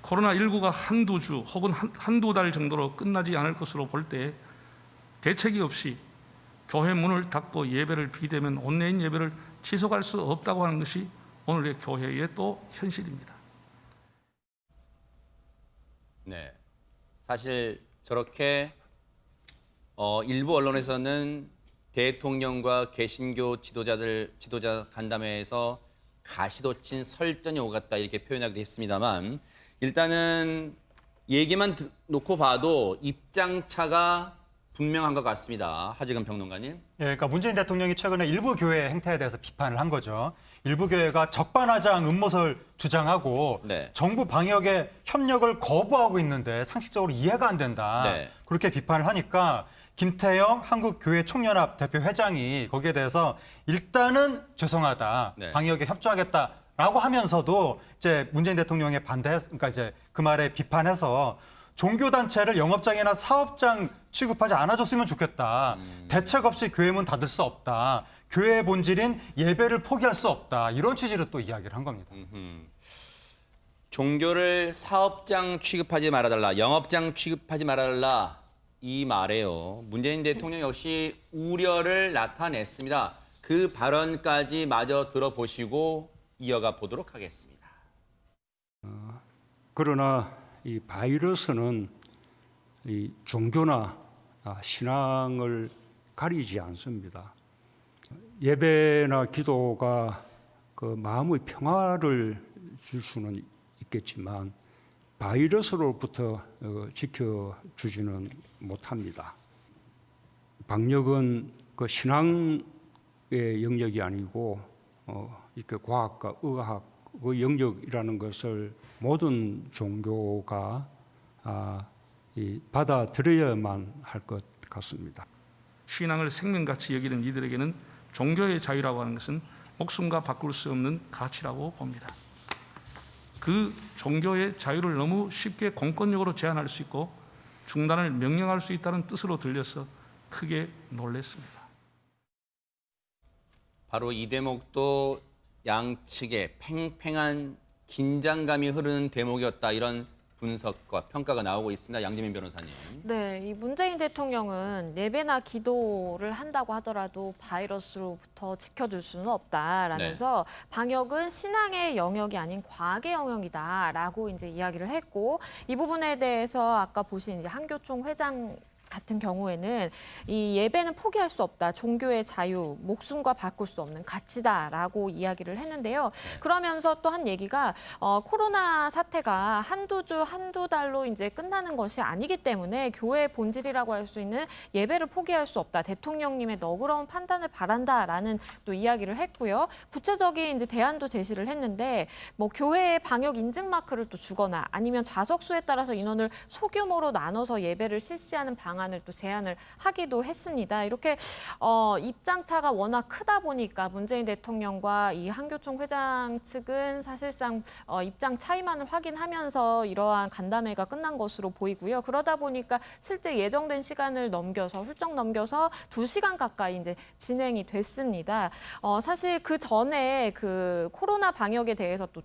코로나19가 한두 주 혹은 한두 달 정도로 끝나지 않을 것으로 볼 때 대책이 없이 교회 문을 닫고 예배를 비대면 온라인 예배를 지속할 수 없다고 하는 것이 오늘의 교회의 또 현실입니다. 네, 사실 저렇게 일부 언론에서는 대통령과 개신교 지도자 간담회에서 가시돋친 설전이 오갔다 이렇게 표현하기도 했습니다만 일단은 얘기만 놓고 봐도 입장차가 분명한 것 같습니다. 하지금 평론가님. 예, 그러니까 문재인 대통령이 최근에 일부 교회 행태에 대해서 비판을 한 거죠. 일부 교회가 적반하장 음모설 주장하고 네. 정부 방역에 협력을 거부하고 있는데 상식적으로 이해가 안 된다. 네. 그렇게 비판을 하니까 김태영 한국교회총연합 대표 회장이 거기에 대해서 일단은 죄송하다. 네. 방역에 협조하겠다라고 하면서도 이제 문재인 대통령의 그러니까 이제 그 말에 비판해서 종교단체를 영업장이나 사업장 취급하지 않아줬으면 좋겠다. 대책 없이 교회 문 닫을 수 없다. 교회의 본질인 예배를 포기할 수 없다. 이런 취지로 또 이야기를 한 겁니다. 종교를 사업장 취급하지 말아달라, 영업장 취급하지 말아달라 이 말에요. 문재인 대통령 역시 우려를 나타냈습니다. 그 발언까지 마저 들어보시고 이어가 보도록 하겠습니다. 그러나 이 바이러스는 이 종교나 신앙을 가리지 않습니다. 예배나 기도가 그 마음의 평화를 줄 수는 있겠지만 바이러스로부터 지켜주지는 못합니다. 방역은 그 신앙의 영역이 아니고 이렇게 과학과 의학의 영역이라는 것을 모든 종교가 받아들여야만 할 것 같습니다. 신앙을 생명같이 여기는 이들에게는 종교의 자유라고 하는 것은 목숨과 바꿀 수 없는 가치라고 봅니다. 그 종교의 자유를 너무 쉽게 공권력으로 제한할 수 있고 중단을 명령할 수 있다는 뜻으로 들려서 크게 놀랐습니다. 바로 이 대목도 양측의 팽팽한 긴장감이 흐르는 대목이었다. 이런 분석과 평가가 나오고 있습니다. 양지민 변호사님. 네, 이 문재인 대통령은 예배나 기도를 한다고 하더라도 바이러스로부터 지켜줄 수는 없다라면서 방역은 신앙의 영역이 아닌 과학의 영역이다라고 이제 이야기를 했고 이 부분에 대해서 아까 보신 이제 한교총 회장 같은 경우에는 이 예배는 포기할 수 없다. 종교의 자유, 목숨과 바꿀 수 없는 가치다라고 이야기를 했는데요. 그러면서 또 한 얘기가 코로나 사태가 한두 주, 한두 달로 이제 끝나는 것이 아니기 때문에 교회의 본질이라고 할 수 있는 예배를 포기할 수 없다. 대통령님의 너그러운 판단을 바란다라는 또 이야기를 했고요. 구체적인 이제 대안도 제시를 했는데 뭐 교회의 방역 인증 마크를 또 주거나 아니면 좌석수에 따라서 인원을 소규모로 나눠서 예배를 실시하는 방안을 또 제안을 하기도 했습니다. 이렇게 입장차가 워낙 크다 보니까 문재인 대통령과 이 한교총 회장 측은 사실상 입장 차이만을 확인하면서 이러한 간담회가 끝난 것으로 보이고요. 그러다 보니까 실제 예정된 시간을 훌쩍 넘겨서 2시간 가까이 이제 진행이 됐습니다. 사실 그 전에 그 코로나 방역에 대해서 또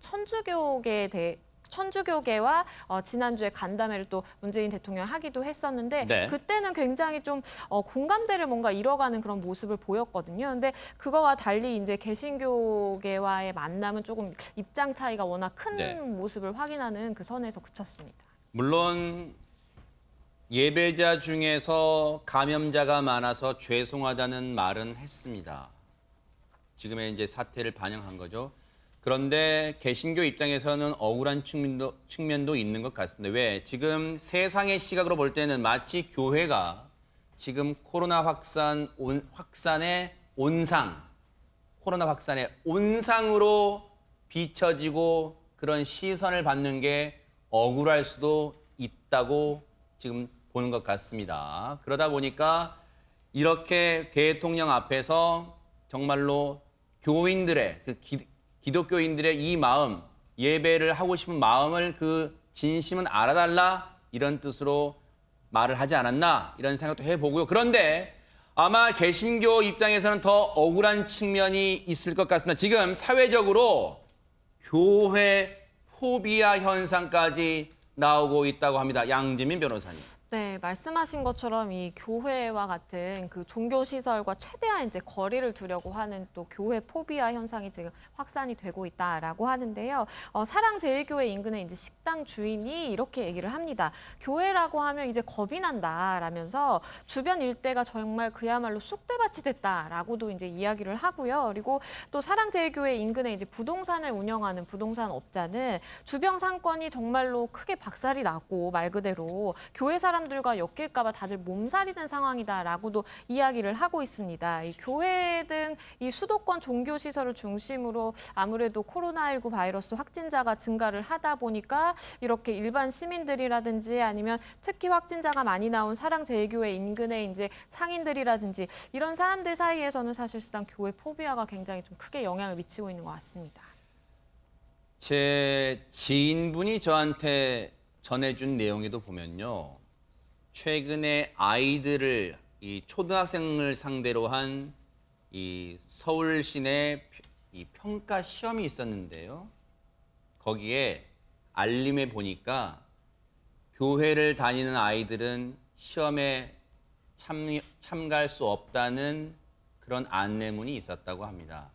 천주교계와 지난주에 간담회를 또 문재인 대통령이 하기도 했었는데 그때는 굉장히 좀 공감대를 뭔가 이뤄가는 그런 모습을 보였거든요. 근데 그거와 달리 이제 개신교계와의 만남은 조금 입장 차이가 워낙 큰 모습을 확인하는 그 선에서 그쳤습니다. 물론 예배자 중에서 감염자가 많아서 죄송하다는 말은 했습니다. 지금의 이제 사태를 반영한 거죠. 그런데 개신교 입장에서는 억울한 측면도 있는 것 같습니다. 왜? 지금 세상의 시각으로 볼 때는 마치 교회가 지금 코로나 확산의 온상으로 비춰지고 그런 시선을 받는 게 억울할 수도 있다고 지금 보는 것 같습니다. 그러다 보니까 이렇게 대통령 앞에서 정말로 교인들의 기독교인들의 이 마음, 예배를 하고 싶은 마음을 그 진심은 알아달라 이런 뜻으로 말을 하지 않았나 이런 생각도 해보고요. 그런데 아마 개신교 입장에서는 더 억울한 측면이 있을 것 같습니다. 지금 사회적으로 교회 포비아 현상까지 나오고 있다고 합니다. 양지민 변호사님. 네, 말씀하신 것처럼 이 교회와 같은 그 종교 시설과 최대한 이제 거리를 두려고 하는 또 교회 포비아 현상이 지금 확산이 되고 있다라고 하는데요. 사랑제일교회 인근에 이제 식당 주인이 이렇게 얘기를 합니다. 교회라고 하면 이제 겁이 난다라면서 주변 일대가 정말 그야말로 쑥대밭이 됐다라고도 이제 이야기를 하고요. 그리고 또 사랑제일교회 인근에 이제 부동산을 운영하는 부동산 업자는 주변 상권이 정말로 크게 박살이 나고 말 그대로 교회 사람들과 엮일까 봐 다들 몸살이 된 상황이다라고도 이야기를 하고 있습니다. 이 교회 등 이 수도권 종교 시설을 중심으로 아무래도 코로나19 바이러스 확진자가 증가를 하다 보니까 이렇게 일반 시민들이라든지 아니면 특히 확진자가 많이 나온 사랑제일교회 인근의 이제 상인들이라든지 이런 사람들 사이에서는 사실상 교회 포비아가 굉장히 좀 크게 영향을 미치고 있는 것 같습니다. 제 지인분이 저한테 전해준 내용에도 보면요. 최근에 아이들을 이 초등학생을 상대로 한 이 서울 시내 이 평가 시험이 있었는데요. 거기에 알림에 보니까 교회를 다니는 아이들은 시험에 참가할 수 없다는 그런 안내문이 있었다고 합니다.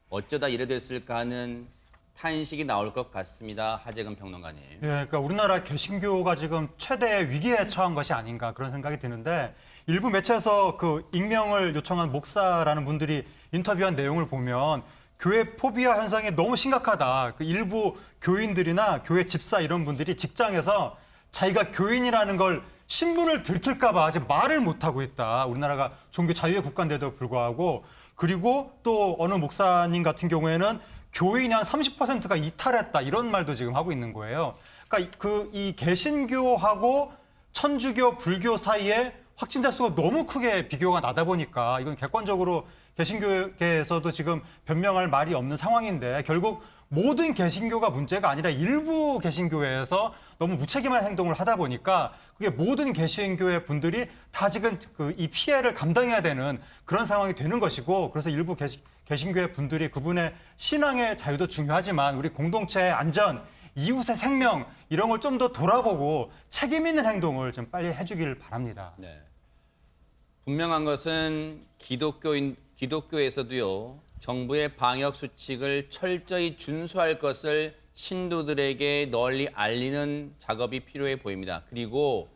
어쩌다 이래 됐을까 하는 탄식이 나올 것 같습니다. 하재근 평론가님. 예, 그러니까 우리나라 개신교가 지금 최대의 위기에 처한 것이 아닌가 그런 생각이 드는데 일부 매체에서 그 익명을 요청한 목사라는 분들이 인터뷰한 내용을 보면 교회 포비아 현상이 너무 심각하다. 그 일부 교인들이나 교회 집사 이런 분들이 직장에서 자기가 교인이라는 걸 신분을 들킬까 봐 아직 말을 못하고 있다. 우리나라가 종교 자유의 국가인데도 불구하고 그리고 또 어느 목사님 같은 경우에는 교인이 한 30%가 이탈했다 이런 말도 지금 하고 있는 거예요. 그러니까 이 개신교하고 천주교, 불교 사이에 확진자 수가 너무 크게 비교가 나다 보니까 이건 객관적으로 개신교계에서도 지금 변명할 말이 없는 상황인데 결국 모든 개신교가 문제가 아니라 일부 개신교회에서 너무 무책임한 행동을 하다 보니까 그게 모든 개신교회 분들이 다 지금 이 피해를 감당해야 되는 그런 상황이 되는 것이고 그래서 일부 개신교회 분들이 그분의 신앙의 자유도 중요하지만 우리 공동체의 안전, 이웃의 생명 이런 걸 좀 더 돌아보고 책임 있는 행동을 좀 빨리 해주길 바랍니다. 네. 분명한 것은 기독교에서도요. 정부의 방역 수칙을 철저히 준수할 것을 신도들에게 널리 알리는 작업이 필요해 보입니다. 그리고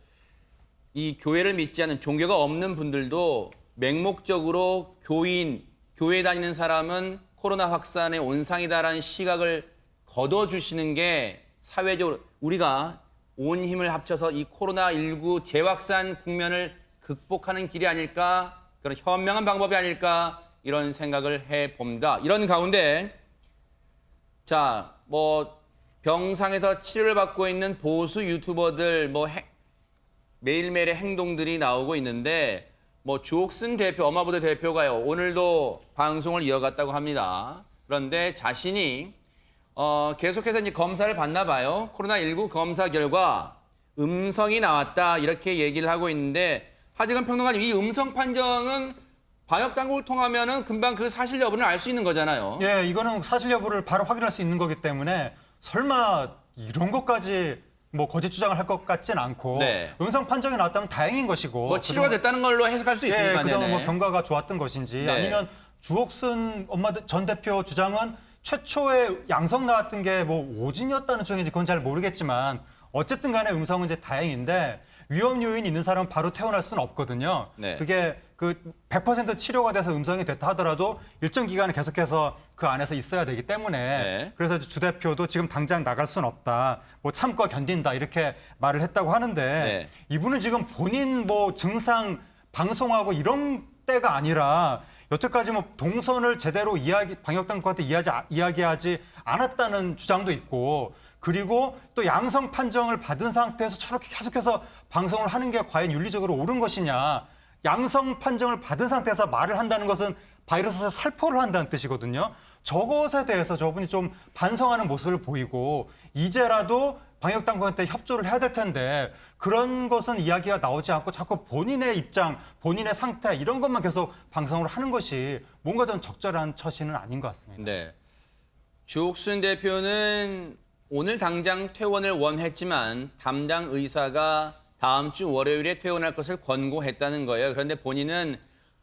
이 교회를 믿지 않는 종교가 없는 분들도 맹목적으로 교회에 다니는 사람은 코로나 확산의 온상이다라는 시각을 걷어주시는 게 사회적으로 우리가 온 힘을 합쳐서 이 코로나19 재확산 국면을 극복하는 길이 아닐까, 그런 현명한 방법이 아닐까 이런 생각을 해봅니다. 이런 가운데 자, 병상에서 치료를 받고 있는 보수 유튜버들 매일매일의 행동들이 나오고 있는데 주옥순 대표, 엄마부대 대표가요. 오늘도 방송을 이어갔다고 합니다. 그런데 자신이 계속해서 이제 검사를 받나 봐요. 코로나19 검사 결과 음성이 나왔다 이렇게 얘기를 하고 있는데 하재근 평론가님, 이 음성 판정은 방역 당국을 통하면은 금방 그 사실 여부를 알 수 있는 거잖아요. 예, 이거는 사실 여부를 바로 확인할 수 있는 거기 때문에 설마 이런 것까지 거짓 주장을 할 것 같진 않고 네. 음성 판정이 나왔다면 다행인 것이고 치료가 됐다는 걸로 해석할 수도 있으니까. 그동안 경과가 좋았던 것인지 네. 아니면 주옥순 전 대표 주장은 최초에 양성 나왔던 게 오진이었다는 주장인지 그건 잘 모르겠지만 어쨌든 간에 음성은 이제 다행인데 위험 요인이 있는 사람은 바로 퇴원할 수는 없거든요. 네. 그게 100% 치료가 돼서 음성이 됐다 하더라도 일정 기간은 계속해서 그 안에서 있어야 되기 때문에 네. 그래서 주 대표도 지금 당장 나갈 수는 없다. 참고 견딘다 이렇게 말을 했다고 하는데 네. 이분은 지금 본인 증상 방송하고 이런 때가 아니라 여태까지 동선을 제대로 방역당국한테 이야기하지 않았다는 주장도 있고 그리고 또 양성 판정을 받은 상태에서 저렇게 계속해서 방송을 하는 게 과연 윤리적으로 옳은 것이냐. 양성 판정을 받은 상태에서 말을 한다는 것은 바이러스에 살포를 한다는 뜻이거든요. 저것에 대해서 저분이 좀 반성하는 모습을 보이고 이제라도 방역당국한테 협조를 해야 될 텐데 그런 것은 이야기가 나오지 않고 자꾸 본인의 입장, 본인의 상태 이런 것만 계속 방송을 하는 것이 뭔가 좀 적절한 처신은 아닌 것 같습니다. 네. 주옥순 대표는 오늘 당장 퇴원을 원했지만 담당 의사가 다음 주 월요일에 퇴원할 것을 권고했다는 거예요. 그런데 본인은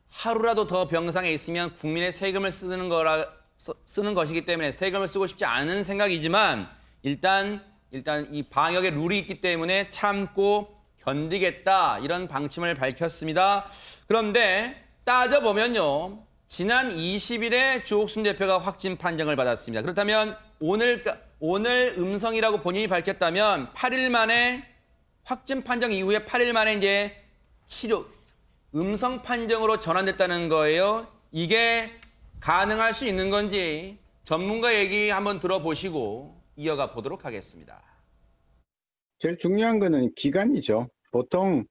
하루라도 더 병상에 있으면 국민의 세금을 쓰는 것이기 때문에 세금을 쓰고 싶지 않은 생각이지만 일단 이 방역의 룰이 있기 때문에 참고 견디겠다 이런 방침을 밝혔습니다. 그런데 따져보면요. 지난 20일에 주옥순 대표가 확진 판정을 받았습니다. 그렇다면 오늘 음성이라고 본인이 밝혔다면 8일 만에 확진 판정 이후에 8일 만에 이제 음성 판정으로 전환됐다는 거예요. 이게 가능할 수 있는 건지 전문가 얘기 한번 들어보시고 이어가 보도록 하겠습니다. 제일 중요한 거는 기간이죠. 보통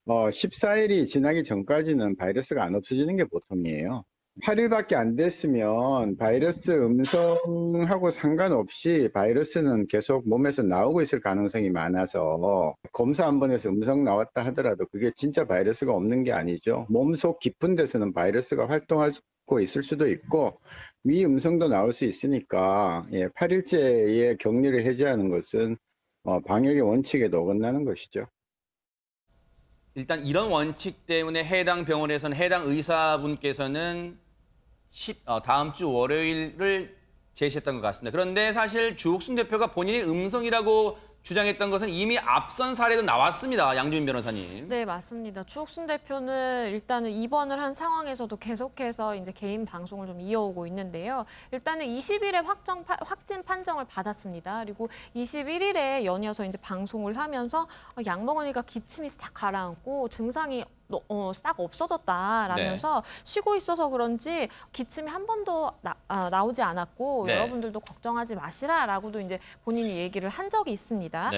14일이 지나기 전까지는 바이러스가 안 없어지는 게 보통이에요. 8일밖에 안 됐으면 바이러스 음성하고 상관없이 바이러스는 계속 몸에서 나오고 있을 가능성이 많아서 검사 한 번 해서 음성 나왔다 하더라도 그게 진짜 바이러스가 없는 게 아니죠. 몸속 깊은 데서는 바이러스가 활동하고 있을 수도 있고 위음성도 나올 수 있으니까 8일째의 격리를 해제하는 것은 방역의 원칙에도 어긋나는 것이죠. 일단 이런 원칙 때문에 해당 병원에서는 해당 의사분께서는 다음 주 월요일을 제시했던 것 같습니다. 그런데 사실 주옥순 대표가 본인이 음성이라고 주장했던 것은 이미 앞선 사례도 나왔습니다. 양주민 변호사님. 네, 맞습니다. 주옥순 대표는 일단은 입원을 한 상황에서도 계속해서 이제 개인 방송을 좀 이어오고 있는데요. 일단은 20일에 확진 판정을 받았습니다. 그리고 21일에 연이어서 이제 방송을 하면서 약 먹으니까 기침이 싹 가라앉고 증상이 싹 없어졌다라면서 쉬고 있어서 그런지 기침이 한 번도 나오지 않았고 여러분들도 걱정하지 마시라라고도 이제 본인이 얘기를 한 적이 있습니다.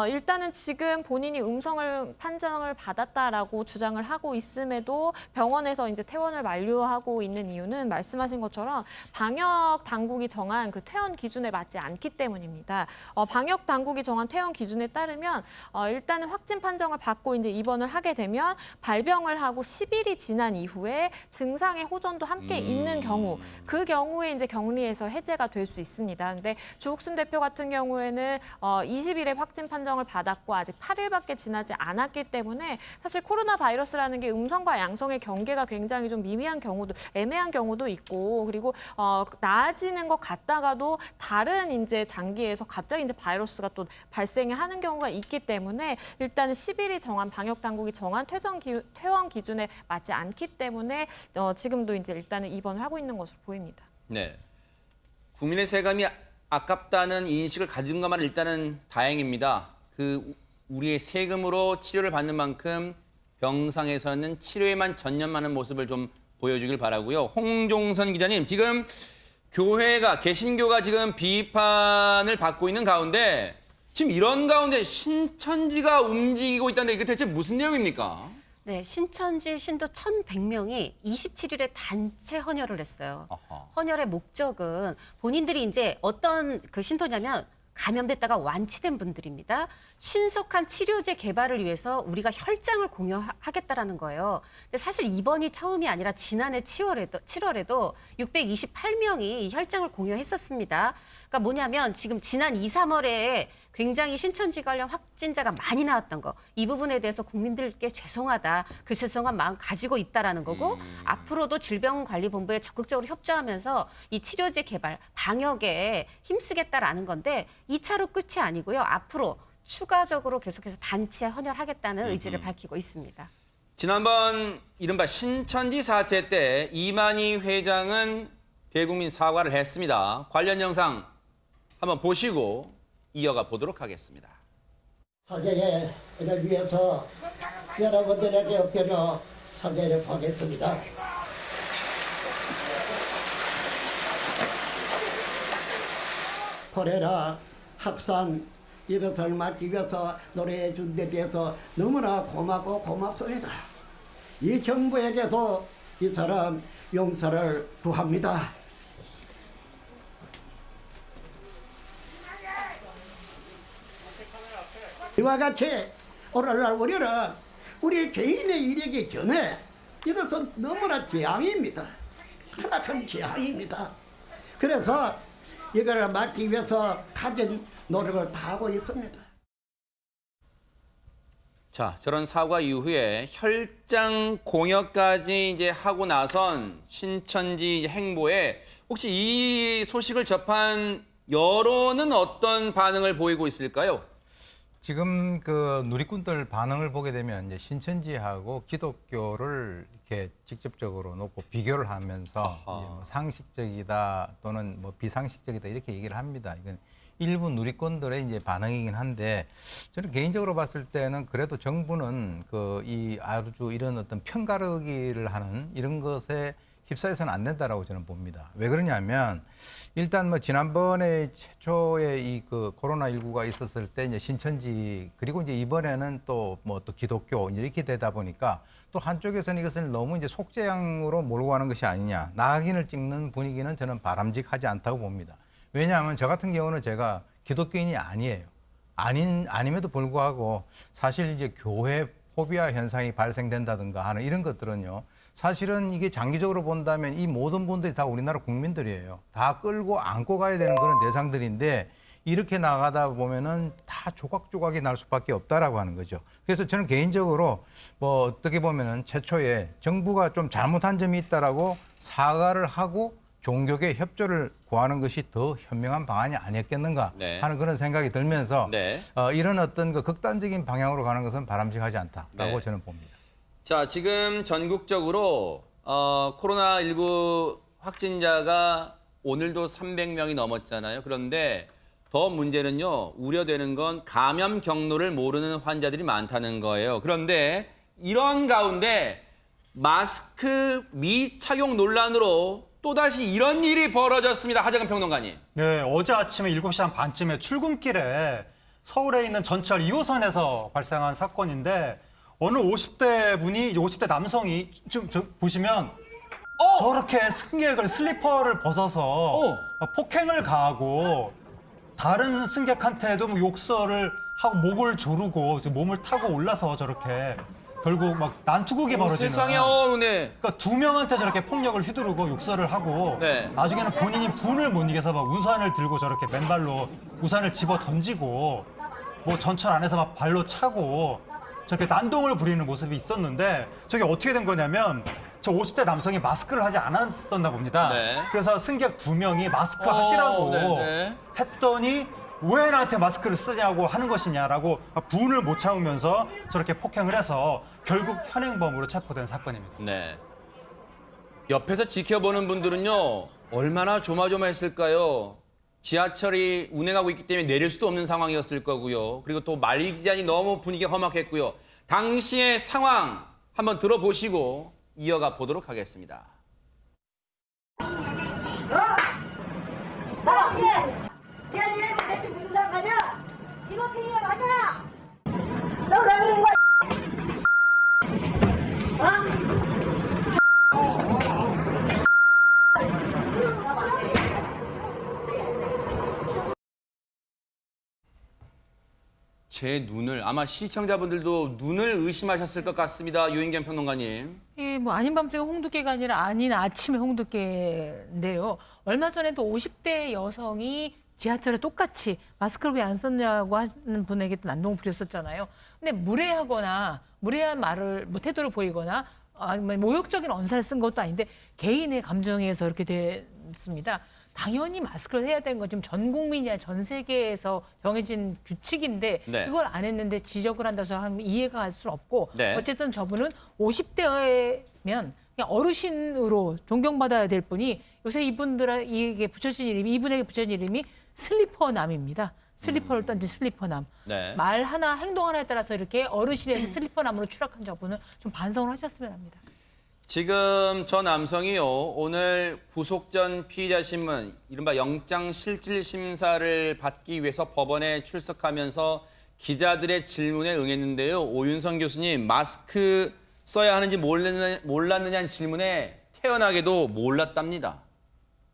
일단은 지금 본인이 음성을 판정을 받았다라고 주장을 하고 있음에도 병원에서 이제 퇴원을 만료하고 있는 이유는 말씀하신 것처럼 방역 당국이 정한 그 퇴원 기준에 맞지 않기 때문입니다. 방역 당국이 정한 퇴원 기준에 따르면 일단은 확진 판정을 받고 이제 입원을 하게 되면 발병을 하고 10일이 지난 이후에 증상의 호전도 함께 있는 경우, 그 경우에 이제 격리에서 해제가 될 수 있습니다. 근데 주옥순 대표 같은 경우에는 20일에 확진 판정을 받았고 아직 8일밖에 지나지 않았기 때문에 사실 코로나 바이러스라는 게 음성과 양성의 경계가 굉장히 좀 미미한 경우도 애매한 경우도 있고 그리고 나아지는 것 같다가도 다른 이제 장기에서 갑자기 이제 바이러스가 또 발생을 하는 경우가 있기 때문에 일단은 10일이 정한 방역 당국이 정한 퇴원 기준에 맞지 않기 때문에 지금도 이제 일단은 입원을 하고 있는 것으로 보입니다. 네, 국민의 세금이 아깝다는 인식을 가진 것만 일단은 다행입니다. 우리의 세금으로 치료를 받는 만큼 병상에서는 치료에만 전념하는 모습을 좀 보여주길 바라고요. 홍종선 기자님, 지금 개신교가 지금 비판을 받고 있는 가운데 지금 이런 가운데 신천지가 움직이고 있다는데 이게 대체 무슨 내용입니까? 네, 신천지 신도 1,100명이 27일에 단체 헌혈을 했어요. 헌혈의 목적은 본인들이 이제 어떤 그 신도냐면 감염됐다가 완치된 분들입니다. 신속한 치료제 개발을 위해서 우리가 혈장을 공유하겠다라는 거예요. 근데 사실 이번이 처음이 아니라 지난해 7월에도 628명이 혈장을 공유했었습니다. 그러니까 뭐냐면 지금 지난 2, 3월에 굉장히 신천지 관련 확진자가 많이 나왔던 거. 이 부분에 대해서 국민들께 죄송하다. 그 죄송한 마음 가지고 있다라는 거고 앞으로도 질병관리본부에 적극적으로 협조하면서 이 치료제 개발, 방역에 힘쓰겠다라는 건데 2차로 끝이 아니고요. 앞으로 추가적으로 계속해서 단체 헌혈하겠다는 의지를 밝히고 있습니다. 지난번 이른바 신천지 사태 때 이만희 회장은 대국민 사과를 했습니다. 관련 영상 한번 보시고 이어가 보도록 하겠습니다. 사죄를 위해서 여러분들에게 엎드려 사죄를 하겠습니다. 코레라 확산 이것을 막기 위해서 노래해 준 데 대해서 너무나 고맙고 고맙습니다. 이 정부에게도 이 사람 용서를 구합니다. 이와 같이 오늘날 우리는 우리 개인의 이력이 전에 이것은 너무나 재앙입니다. 크나큰 재앙입니다. 그래서 이걸 막기 위해서 가진 노력을 다하고 있습니다. 자, 저런 사과 이후에 혈장 공여까지 이제 하고 나선 신천지 행보에 혹시 이 소식을 접한 여론은 어떤 반응을 보이고 있을까요? 지금 그 누리꾼들 반응을 보게 되면 이제 신천지하고 기독교를 이렇게 직접적으로 놓고 비교를 하면서 이제 뭐 상식적이다 또는 뭐 비상식적이다 이렇게 얘기를 합니다. 이건 일부 누리꾼들의 이제 반응이긴 한데 저는 개인적으로 봤을 때는 그래도 정부는 그 이 아주 이런 어떤 편가르기를 하는 이런 것에 휩싸여서는 안 된다라고 저는 봅니다. 왜 그러냐면 일단 뭐 지난번에 최초에 이 그 코로나19가 있었을 때 이제 신천지 그리고 이제 이번에는 또 뭐 또 기독교 이렇게 되다 보니까 또 한쪽에서는 이것을 너무 이제 속죄양으로 몰고 가는 것이 아니냐. 낙인을 찍는 분위기는 저는 바람직하지 않다고 봅니다. 왜냐하면 저 같은 경우는 제가 기독교인이 아니에요. 아님에도 불구하고 사실 이제 교회 포비아 현상이 발생된다든가 하는 이런 것들은요. 사실은 이게 장기적으로 본다면 이 모든 분들이 다 우리나라 국민들이에요. 다 끌고 안고 가야 되는 그런 대상들인데 이렇게 나가다 보면은 다 조각조각이 날 수밖에 없다라고 하는 거죠. 그래서 저는 개인적으로 뭐 어떻게 보면은 최초에 정부가 좀 잘못한 점이 있다라고 사과를 하고 종교계 협조를 구하는 것이 더 현명한 방안이 아니었겠는가 하는 그런 생각이 들면서 이런 어떤 그 극단적인 방향으로 가는 것은 바람직하지 않다라고 저는 봅니다. 자, 지금 전국적으로 코로나19 확진자가 오늘도 300명이 넘었잖아요. 그런데 더 문제는요, 우려되는 건 감염 경로를 모르는 환자들이 많다는 거예요. 그런데 이런 가운데 마스크 미착용 논란으로 또다시 이런 일이 벌어졌습니다. 하정은 평론가님. 네, 어제 아침에 7시 한 반쯤에 출근길에 서울에 있는 전철 2호선에서 발생한 사건인데 어느 50대 분이, 50대 남성이 지금 보시면 저렇게 승객을 슬리퍼를 벗어서 폭행을 가하고 다른 승객한테도 뭐 욕설을 하고 목을 조르고 몸을 타고 올라서 저렇게 결국 막 난투극이 벌어지는. 세상에, 네. 그러니까 2명한테 저렇게 폭력을 휘두르고 욕설을 하고 나중에는 본인이 분을 못 이겨서 막 우산을 들고 저렇게 맨발로 우산을 집어 던지고 뭐 전철 안에서 막 발로 차고 저렇게 난동을 부리는 모습이 있었는데 저게 어떻게 된 거냐면 저 50대 남성이 마스크를 하지 않았었나 봅니다. 그래서 승객 2명이 마스크 하시라고 했더니 왜 나한테 마스크를 쓰냐고 하는 것이냐라고 분을 못 참으면서 저렇게 폭행을 해서 결국 현행범으로 체포된 사건입니다. 네. 옆에서 지켜보는 분들은요, 얼마나 조마조마했을까요? 지하철이 운행하고 있기 때문에 내릴 수도 없는 상황이었을 거고요. 그리고 또 말기자니 너무 분위기가 험악했고요. 당시의 상황 한번 들어보시고 이어가 보도록 하겠습니다. 무슨 상관이야? 이거 그니까 맞잖아. 너 그러는 거야. 제 눈을 아마 시청자분들도 눈을 의심하셨을 것 같습니다. 유인경 평론가님. 예, 뭐 아닌 밤중에 홍두깨가 아니라 아닌 아침에 홍두깨인데요. 얼마 전에도 50대 여성이 지하철에 똑같이 마스크를 왜 안 썼냐고 하는 분에게 또 난동을 부렸었잖아요. 근데 무례하거나 무례한 말을 뭐 태도를 보이거나 모욕적인 언사를 쓴 것도 아닌데 개인의 감정에 의해서 이렇게 됐습니다. 당연히 마스크를 해야 되는 건 지금 전 국민이야 전 세계에서 정해진 규칙인데 그걸 안 했는데 지적을 한다고 하면 이해가 갈 수 없고 어쨌든 저분은 50대면 그냥 어르신으로 존경받아야 될 분이 요새 이분들에게 붙여진 이름이 이분에게 붙여진 이름이 슬리퍼남입니다. 슬리퍼를 던진 슬리퍼남. 말 하나 행동 하나에 따라서 이렇게 어르신에서 슬리퍼남으로 추락한 저분은 좀 반성을 하셨으면 합니다. 지금 저 남성이요, 오늘 구속 전 피의자 신문, 이른바 영장실질심사를 받기 위해서 법원에 출석하면서 기자들의 질문에 응했는데요. 오윤성 교수님, 마스크 써야 하는지 몰랐느냐는 질문에 태연하게도 몰랐답니다.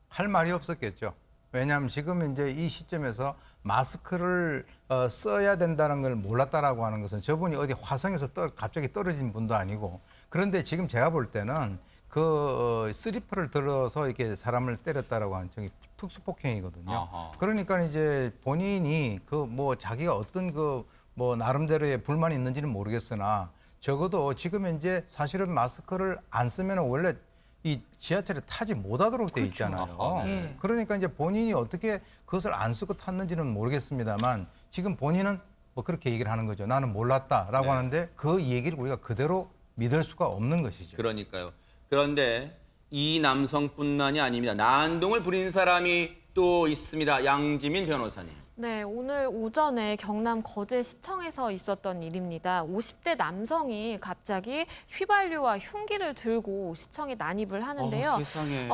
할 말이 없었겠죠. 왜냐하면 지금 이제 이 시점에서 마스크를 써야 된다는 걸 몰랐다라고 하는 것은 저분이 어디 화성에서 갑자기 떨어진 분도 아니고 그런데 지금 제가 볼 때는 그 슬리퍼를 들어서 이렇게 사람을 때렸다라고 하는 저기 특수폭행이거든요. 그러니까 이제 본인이 그 뭐 자기가 어떤 그 뭐 나름대로의 불만이 있는지는 모르겠으나 적어도 지금 현재 사실은 마스크를 안 쓰면 원래 이 지하철에 타지 못하도록 돼 있잖아요. 아하, 네. 그러니까 이제 본인이 어떻게 그것을 안 쓰고 탔는지는 모르겠습니다만 지금 본인은 뭐 그렇게 얘기를 하는 거죠. 나는 몰랐다라고 네. 하는데 그 얘기를 우리가 그대로 믿을 수가 없는 것이죠. 그러니까요. 그런데 이 남성뿐만이 아닙니다. 난동을 부린 사람이 또 있습니다. 양지민 변호사님. 네, 오늘 오전에 경남 거제시청에서 있었던 일입니다. 50대 남성이 갑자기 휘발유와 흉기를 들고 시청에 난입을 하는데요. 세상에.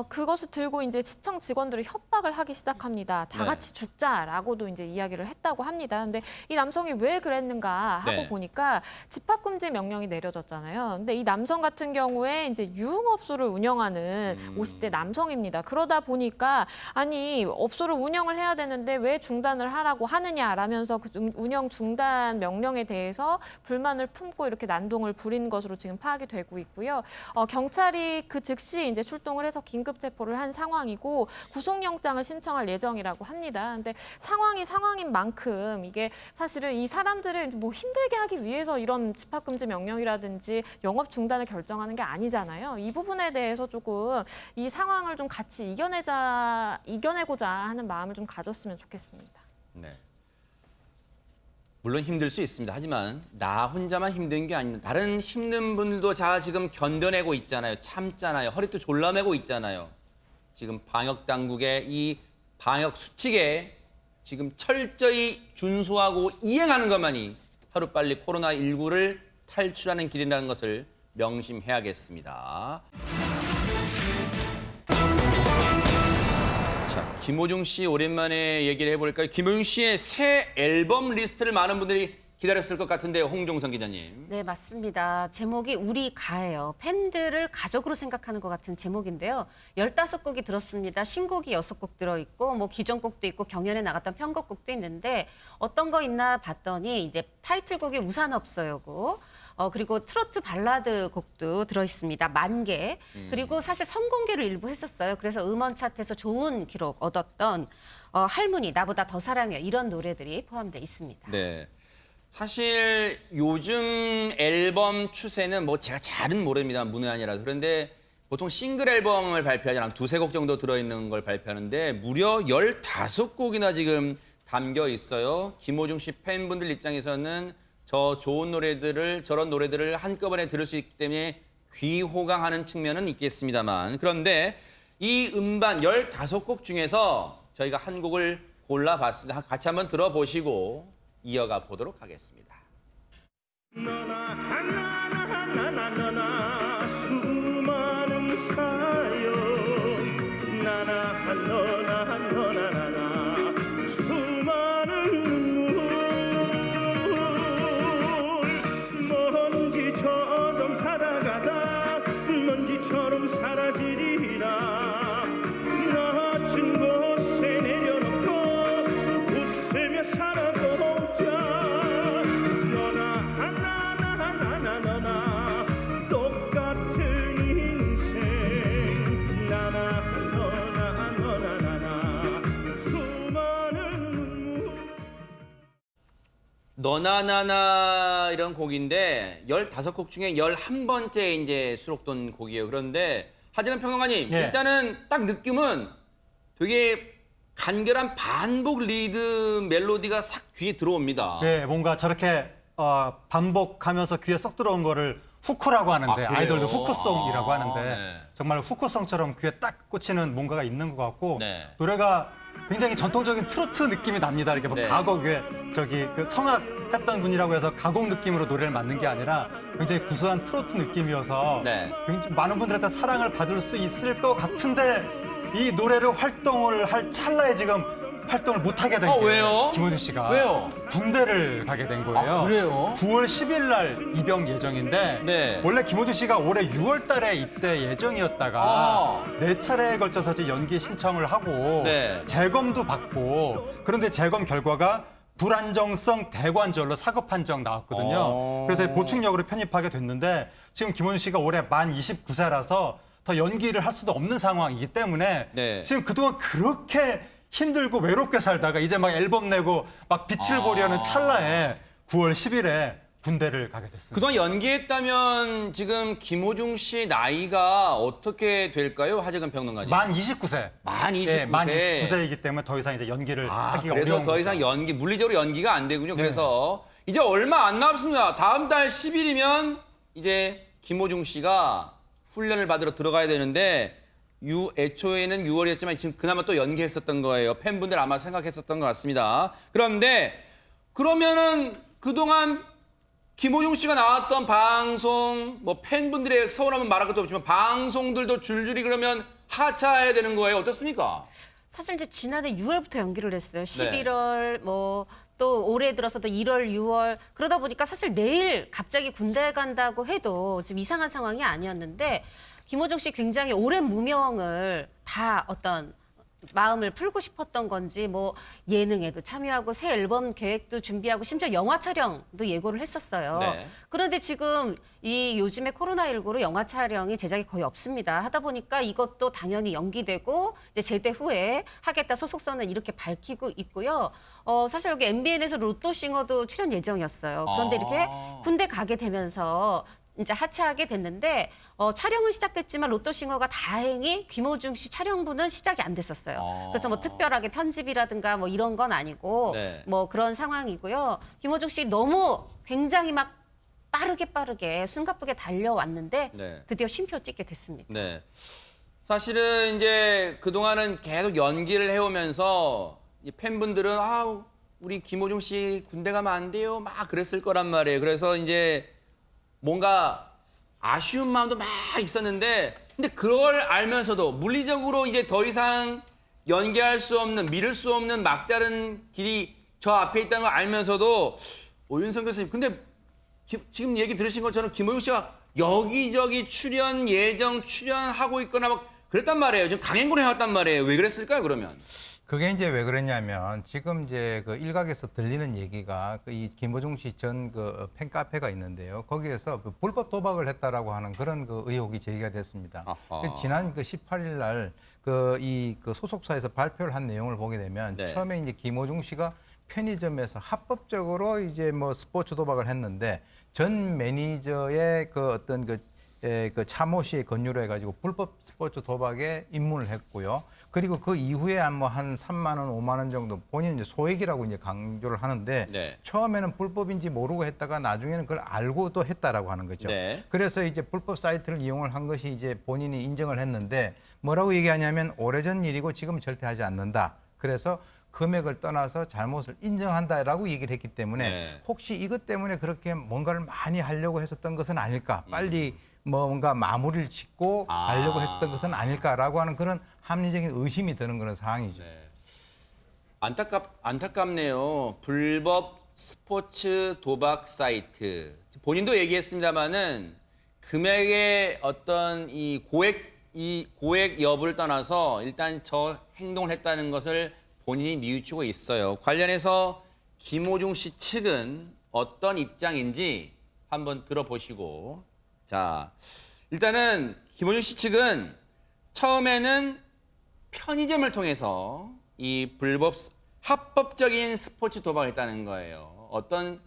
그것을 들고 이제 시청 직원들을 협박을 하기 시작합니다. 다 네. 같이 죽자라고도 이제 이야기를 했다고 합니다. 근데 이 남성이 왜 그랬는가 하고 네. 보니까 집합금지 명령이 내려졌잖아요. 근데 이 남성 같은 경우에 이제 유흥업소를 운영하는 50대 남성입니다. 그러다 보니까 아니 업소를 운영을 해야 되는데 왜 중단을 하라고 하느냐라면서 그 운영 중단 명령에 대해서 불만을 품고 이렇게 난동을 부린 것으로 지금 파악이 되고 있고요. 경찰이 그 즉시 이제 출동을 해서 긴급 체포를 한 상황이고 구속영장을 신청할 예정이라고 합니다. 근데 상황이 상황인 만큼 이게 사실은 이 사람들을 뭐 힘들게 하기 위해서 이런 집합금지 명령이라든지 영업 중단을 결정하는 게 아니잖아요. 이 부분에 대해서 조금 이 상황을 좀 같이 이겨내고자 하는 마음을 좀 가졌으면 좋겠습니다. 네. 물론 힘들 수 있습니다. 하지만 나 혼자만 힘든 게 아닙니다. 다른 힘든 분들도 잘 지금 견뎌내고 있잖아요. 참잖아요. 허리도 졸라매고 있잖아요. 지금 방역 당국의 이 방역 수칙에 지금 철저히 준수하고 이행하는 것만이 하루빨리 코로나19를 탈출하는 길이라는 것을 명심해야겠습니다. 자, 김호중 씨 오랜만에 얘기를 해볼까요? 김호중 씨의 새 앨범 리스트를 많은 분들이 기다렸을 것 같은데요. 홍종선 기자님. 네, 맞습니다. 제목이 우리 가예요. 팬들을 가족으로 생각하는 것 같은 제목인데요. 15곡이 들었습니다. 신곡이 6곡 들어있고 뭐 기존곡도 있고 경연에 나갔던 편곡곡도 있는데 어떤 거 있나 봤더니 이제 타이틀곡이 우산 없어요고 그리고 트로트 발라드 곡도 들어있습니다. 만개. 그리고 사실 선공개를 일부 했었어요. 그래서 음원 차트에서 좋은 기록 얻었던 할머니, 나보다 더 사랑해 이런 노래들이 포함되어 있습니다. 네. 사실 요즘 앨범 추세는 뭐 제가 잘은 모릅니다. 문외 아니라서. 그런데 보통 싱글 앨범을 발표하지 않아 두세 곡 정도 들어있는 걸 발표하는데 무려 15곡이나 지금 담겨 있어요. 김호중 씨 팬분들 입장에서는 저 좋은 노래들을 저런 노래들을 한꺼번에 들을 수 있기 때문에 귀호강하는 측면은 있겠습니다만 그런데 이 음반 15곡 중에서 저희가 한 곡을 골라봤습니다. 같이 한번 들어보시고 이어가 보도록 하겠습니다. 너나 수많은 사연 나나 수많은 눈물 먼지처럼 살아가다 먼지처럼 사라지리라 낮은 곳에 내려놓고 웃으며 살아보자 너나 똑같은 인생 나나 수많은 눈물 너나나나 이런 곡인데 15곡 중에 11번째 이제 수록된 곡이에요. 그런데 하진원 평론가님 예. 일단은 딱 느낌은 되게 간결한 반복 리듬 멜로디가 싹 귀에 들어옵니다. 네, 뭔가 저렇게 반복하면서 귀에 쏙 들어온 거를 후크라고 하는데 아, 그래요? 아이돌도 후크송이라고 하는데 네. 정말 후크송처럼 귀에 딱 꽂히는 뭔가가 있는 것 같고 네. 노래가 굉장히 전통적인 트로트 느낌이 납니다. 이렇게 뭐 네. 가곡에 저기 그 성악 했던 분이라고 해서 가곡 느낌으로 노래를 만든 게 아니라 굉장히 구수한 트로트 느낌이어서 네. 굉장히 많은 분들한테 사랑을 받을 수 있을 것 같은데 이 노래를 활동을 할 찰나에 지금 활동을 못하게 된 게 왜요? 김호중 씨가 왜요? 군대를 가게 된 거예요. 아, 그래요? 9월 10일 날 입영 예정인데 네. 원래 김호중 씨가 올해 6월 달에 입대 예정이었다가 4차례에 걸쳐서 이제 연기 신청을 하고 네. 재검도 받고 그런데 재검 결과가 불안정성 대관절로 사급 판정 나왔거든요. 그래서 보충역으로 편입하게 됐는데 지금 김호중 씨가 올해 만 29세라서 더 연기를 할 수도 없는 상황이기 때문에 네. 지금 그동안 그렇게 힘들고 외롭게 살다가 이제 막 앨범 내고 막 빛을 보려는 찰나에 9월 10일에 군대를 가게 됐습니다. 그동안 연기했다면 지금 김호중 씨 나이가 어떻게 될까요? 하재근 평론가님. 만 29세. 만 29세. 네, 만 29세이기 때문에 더 이상 이제 연기를 하기가 그래서 어려운 더 거죠. 이상 물리적으로 연기가 안 되군요. 네. 그래서 이제 얼마 안 남았습니다. 다음 달 10일이면 이제 김호중 씨가 훈련을 받으러 들어가야 되는데 애초에는 6월이었지만 지금 그나마 또 연기했었던 거예요. 팬분들 아마 생각했었던 것 같습니다. 그러면은 그동안 김호중 씨가 나왔던 방송, 뭐 팬분들의 서운함은 말할 것도 없지만 방송들도 줄줄이 그러면 하차해야 되는 거예요. 어떻습니까? 사실 이제 지난해 6월부터 연기를 했어요. 네. 11월 뭐 또 올해 들어서도 1월, 6월 그러다 보니까 사실 내일 갑자기 군대 간다고 해도 지금 이상한 상황이 아니었는데 김호중 씨 굉장히 오랜 무명을 다 어떤 마음을 풀고 싶었던 건지 뭐 예능에도 참여하고 새 앨범 계획도 준비하고 심지어 영화 촬영도 예고를 했었어요. 네. 그런데 지금 이 요즘에 코로나19로 영화 촬영이 제작이 거의 없습니다. 하다 보니까 이것도 당연히 연기되고 이제 제대 후에 하겠다 소속선은 이렇게 밝히고 있고요. 사실 여기 MBN에서 로또싱어도 출연 예정이었어요. 그런데 이렇게 군대 가게 되면서 이제 하차하게 됐는데 촬영은 시작됐지만 로또싱어가 다행히 김호중 씨 촬영부는 시작이 안 됐었어요. 그래서 뭐 특별하게 편집이라든가 뭐 이런 건 아니고 네. 뭐 그런 상황이고요. 김호중 씨 너무 굉장히 막 빠르게 숨가쁘게 달려왔는데 네. 드디어 쉼표 찍게 됐습니다. 네. 사실은 이제 그동안은 계속 연기를 해오면서 이 팬분들은 우리 김호중 씨 군대 가면 안 돼요. 막 그랬을 거란 말이에요. 그래서 이제 뭔가 아쉬운 마음도 막 있었는데 근데 그걸 알면서도 물리적으로 이제 더 이상 연기할 수 없는 미룰 수 없는 막다른 길이 저 앞에 있다는 걸 알면서도 오윤성 교수님 근데 지금 얘기 들으신 것처럼 김호중 씨가 여기저기 출연하고 있거나 막 그랬단 말이에요. 지금 강행군에 해왔단 말이에요. 왜 그랬을까요 그러면? 그게 이제 왜 그랬냐면 지금 이제 그 일각에서 들리는 얘기가 이 김호중 씨 전 그 팬카페가 있는데요. 거기에서 그 불법 도박을 했다라고 하는 그런 그 의혹이 제기가 됐습니다. 지난 그 18일 날 그 소속사에서 발표를 한 내용을 보게 되면 네. 처음에 이제 김호중 씨가 편의점에서 합법적으로 이제 뭐 스포츠 도박을 했는데 전 매니저의 그 어떤 그 차모 씨의 권유로 해가지고 불법 스포츠 도박에 입문을 했고요. 그리고 그 이후에 한 3만 원, 5만 원 정도 본인은 이제 소액이라고 이제 강조를 하는데 네. 처음에는 불법인지 모르고 했다가 나중에는 그걸 알고 또 했다라고 하는 거죠. 네. 그래서 이제 불법 사이트를 이용을 한 것이 이제 본인이 인정을 했는데 뭐라고 얘기하냐면 오래전 일이고 지금 절대 하지 않는다. 그래서 금액을 떠나서 잘못을 인정한다라고 얘기를 했기 때문에 네. 혹시 이것 때문에 그렇게 뭔가를 많이 하려고 했었던 것은 아닐까? 빨리 뭔가 마무리를 짓고 가려고 했었던 것은 아닐까라고 하는 그런 합리적인 의심이 드는 그런 상황이죠. 네. 안타깝네요. 불법 스포츠 도박 사이트. 본인도 얘기했습니다마는 금액의 어떤 이 고액 여부를 떠나서 일단 저 행동을 했다는 것을 본인이 뉘우치고 있어요. 관련해서 김호중 씨 측은 어떤 입장인지 한번 들어보시고 자, 일단은 김호중 씨 측은 처음에는 편의점을 통해서 이 합법적인 스포츠 도박을 했다는 거예요. 어떤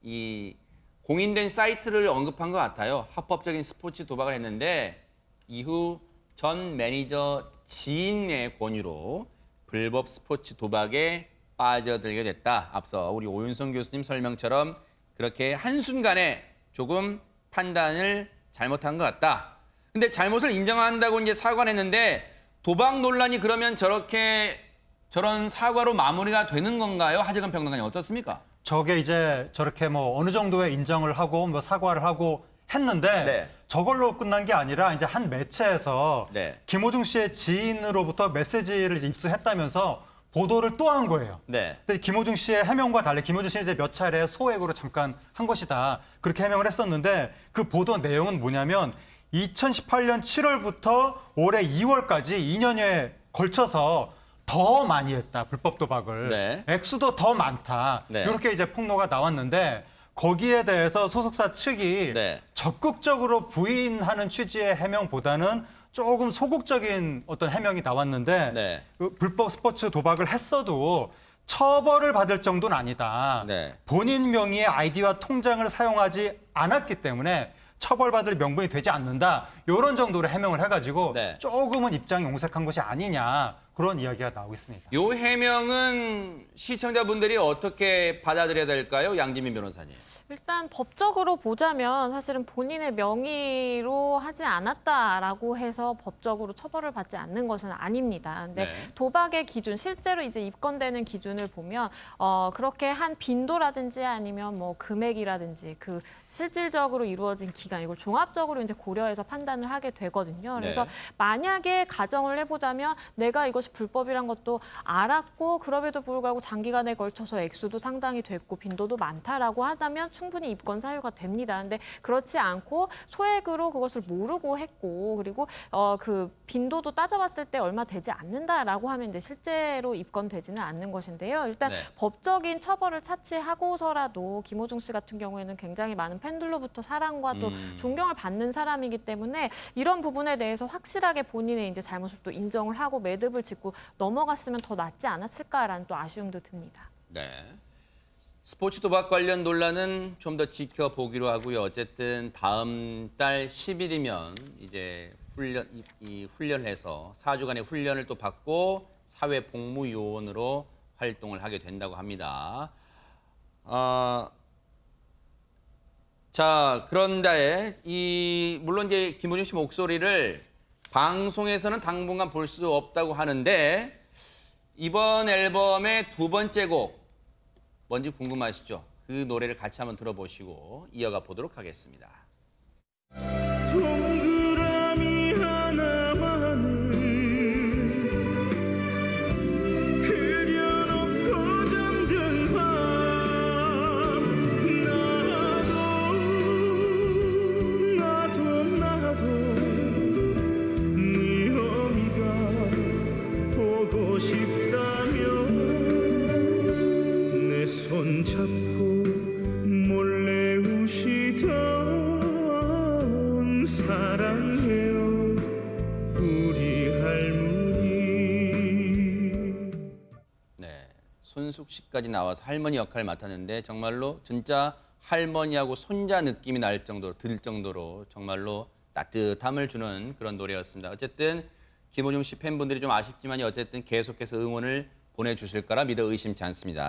이 공인된 사이트를 언급한 것 같아요. 합법적인 스포츠 도박을 했는데 이후 전 매니저 지인의 권유로 불법 스포츠 도박에 빠져들게 됐다. 앞서 우리 오윤성 교수님 설명처럼 그렇게 한순간에 조금 판단을 잘못한 것 같다. 근데 잘못을 인정한다고 이제 사과를 했는데 도박 논란이 그러면 저런 사과로 마무리가 되는 건가요? 하재근 평론가님 어떻습니까? 저게 이제 저렇게 뭐 어느 정도의 인정을 하고 뭐 사과를 하고 했는데 네. 저걸로 끝난 게 아니라 이제 한 매체에서 네. 김호중 씨의 지인으로부터 메시지를 입수했다면서 보도를 또 한 거예요. 네. 근데 김호중 씨의 해명과 달리 김호중 씨는 이제 몇 차례 소액으로 잠깐 한 것이다. 그렇게 해명을 했었는데 그 보도 내용은 뭐냐면 2018년 7월부터 올해 2월까지 2년여에 걸쳐서 더 많이 했다. 불법 도박을. 네. 액수도 더 많다. 네. 이렇게 이제 폭로가 나왔는데 거기에 대해서 소속사 측이 네. 적극적으로 부인하는 취지의 해명보다는 조금 소극적인 어떤 해명이 나왔는데 네. 그 불법 스포츠 도박을 했어도 처벌을 받을 정도는 아니다. 네. 본인 명의의 아이디와 통장을 사용하지 않았기 때문에 처벌받을 명분이 되지 않는다. 이런 정도로 해명을 해가지고 네. 조금은 입장이 용색한 것이 아니냐. 그런 이야기가 나오고 있습니다. 요 해명은 시청자분들이 어떻게 받아들여야 될까요? 양지민 변호사님. 일단 법적으로 보자면 사실은 본인의 명의로 하지 않았다라고 해서 법적으로 처벌을 받지 않는 것은 아닙니다. 근데 네. 도박의 기준, 실제로 이제 입건되는 기준을 보면 그렇게 한 빈도라든지 아니면 뭐 금액이라든지 그 실질적으로 이루어진 기간 이걸 종합적으로 이제 고려해서 판단을 하게 되거든요. 그래서 네. 만약에 가정을 해보자면 내가 이것이 불법이란 것도 알았고 그럼에도 불구하고 장기간에 걸쳐서 액수도 상당히 됐고 빈도도 많다라고 하다면 충분히 입건 사유가 됩니다. 근데 그렇지 않고 소액으로 그것을 모르고 했고 그리고 그 빈도도 따져봤을 때 얼마 되지 않는다라고 하면 이제 실제로 입건되지는 않는 것인데요. 일단 네. 법적인 처벌을 차치하고서라도 김호중 씨 같은 경우에는 굉장히 많은 팬들로부터 사랑과 또 존경을 받는 사람이기 때문에 이런 부분에 대해서 확실하게 본인의 이제 잘못을 또 인정을 하고 매듭을 짓고 넘어갔으면 더 낫지 않았을까라는 또 아쉬움도 듭니다. 네. 스포츠 도박 관련 논란은 좀 더 지켜보기로 하고요. 어쨌든 다음 달 10일이면 이제 훈련해서 4주간의 훈련을 또 받고 사회복무요원으로 활동을 하게 된다고 합니다. 자, 그런데 물론 이제 김호중 씨 목소리를 방송에서는 당분간 볼 수 없다고 하는데 이번 앨범의 두 번째 곡 뭔지 궁금하시죠? 그 노래를 같이 한번 들어보시고 이어가 보도록 하겠습니다. 동그라미 하나만을 그려놓고 잠든 밤 나도 네 어미가 보고 싶다면 내 손 잡고 몰래 우시던 사랑해요 우리 할머니. 네, 손숙 씨까지 나와서 할머니 역할을 맡았는데 정말로 진짜 할머니하고 손자 느낌이 날 정도로 들 정도로 정말로 따뜻함을 주는 그런 노래였습니다. 어쨌든 김호중 씨 팬분들이 좀 아쉽지만 어쨌든 계속해서 응원을 보내주실 거라 믿어 의심치 않습니다.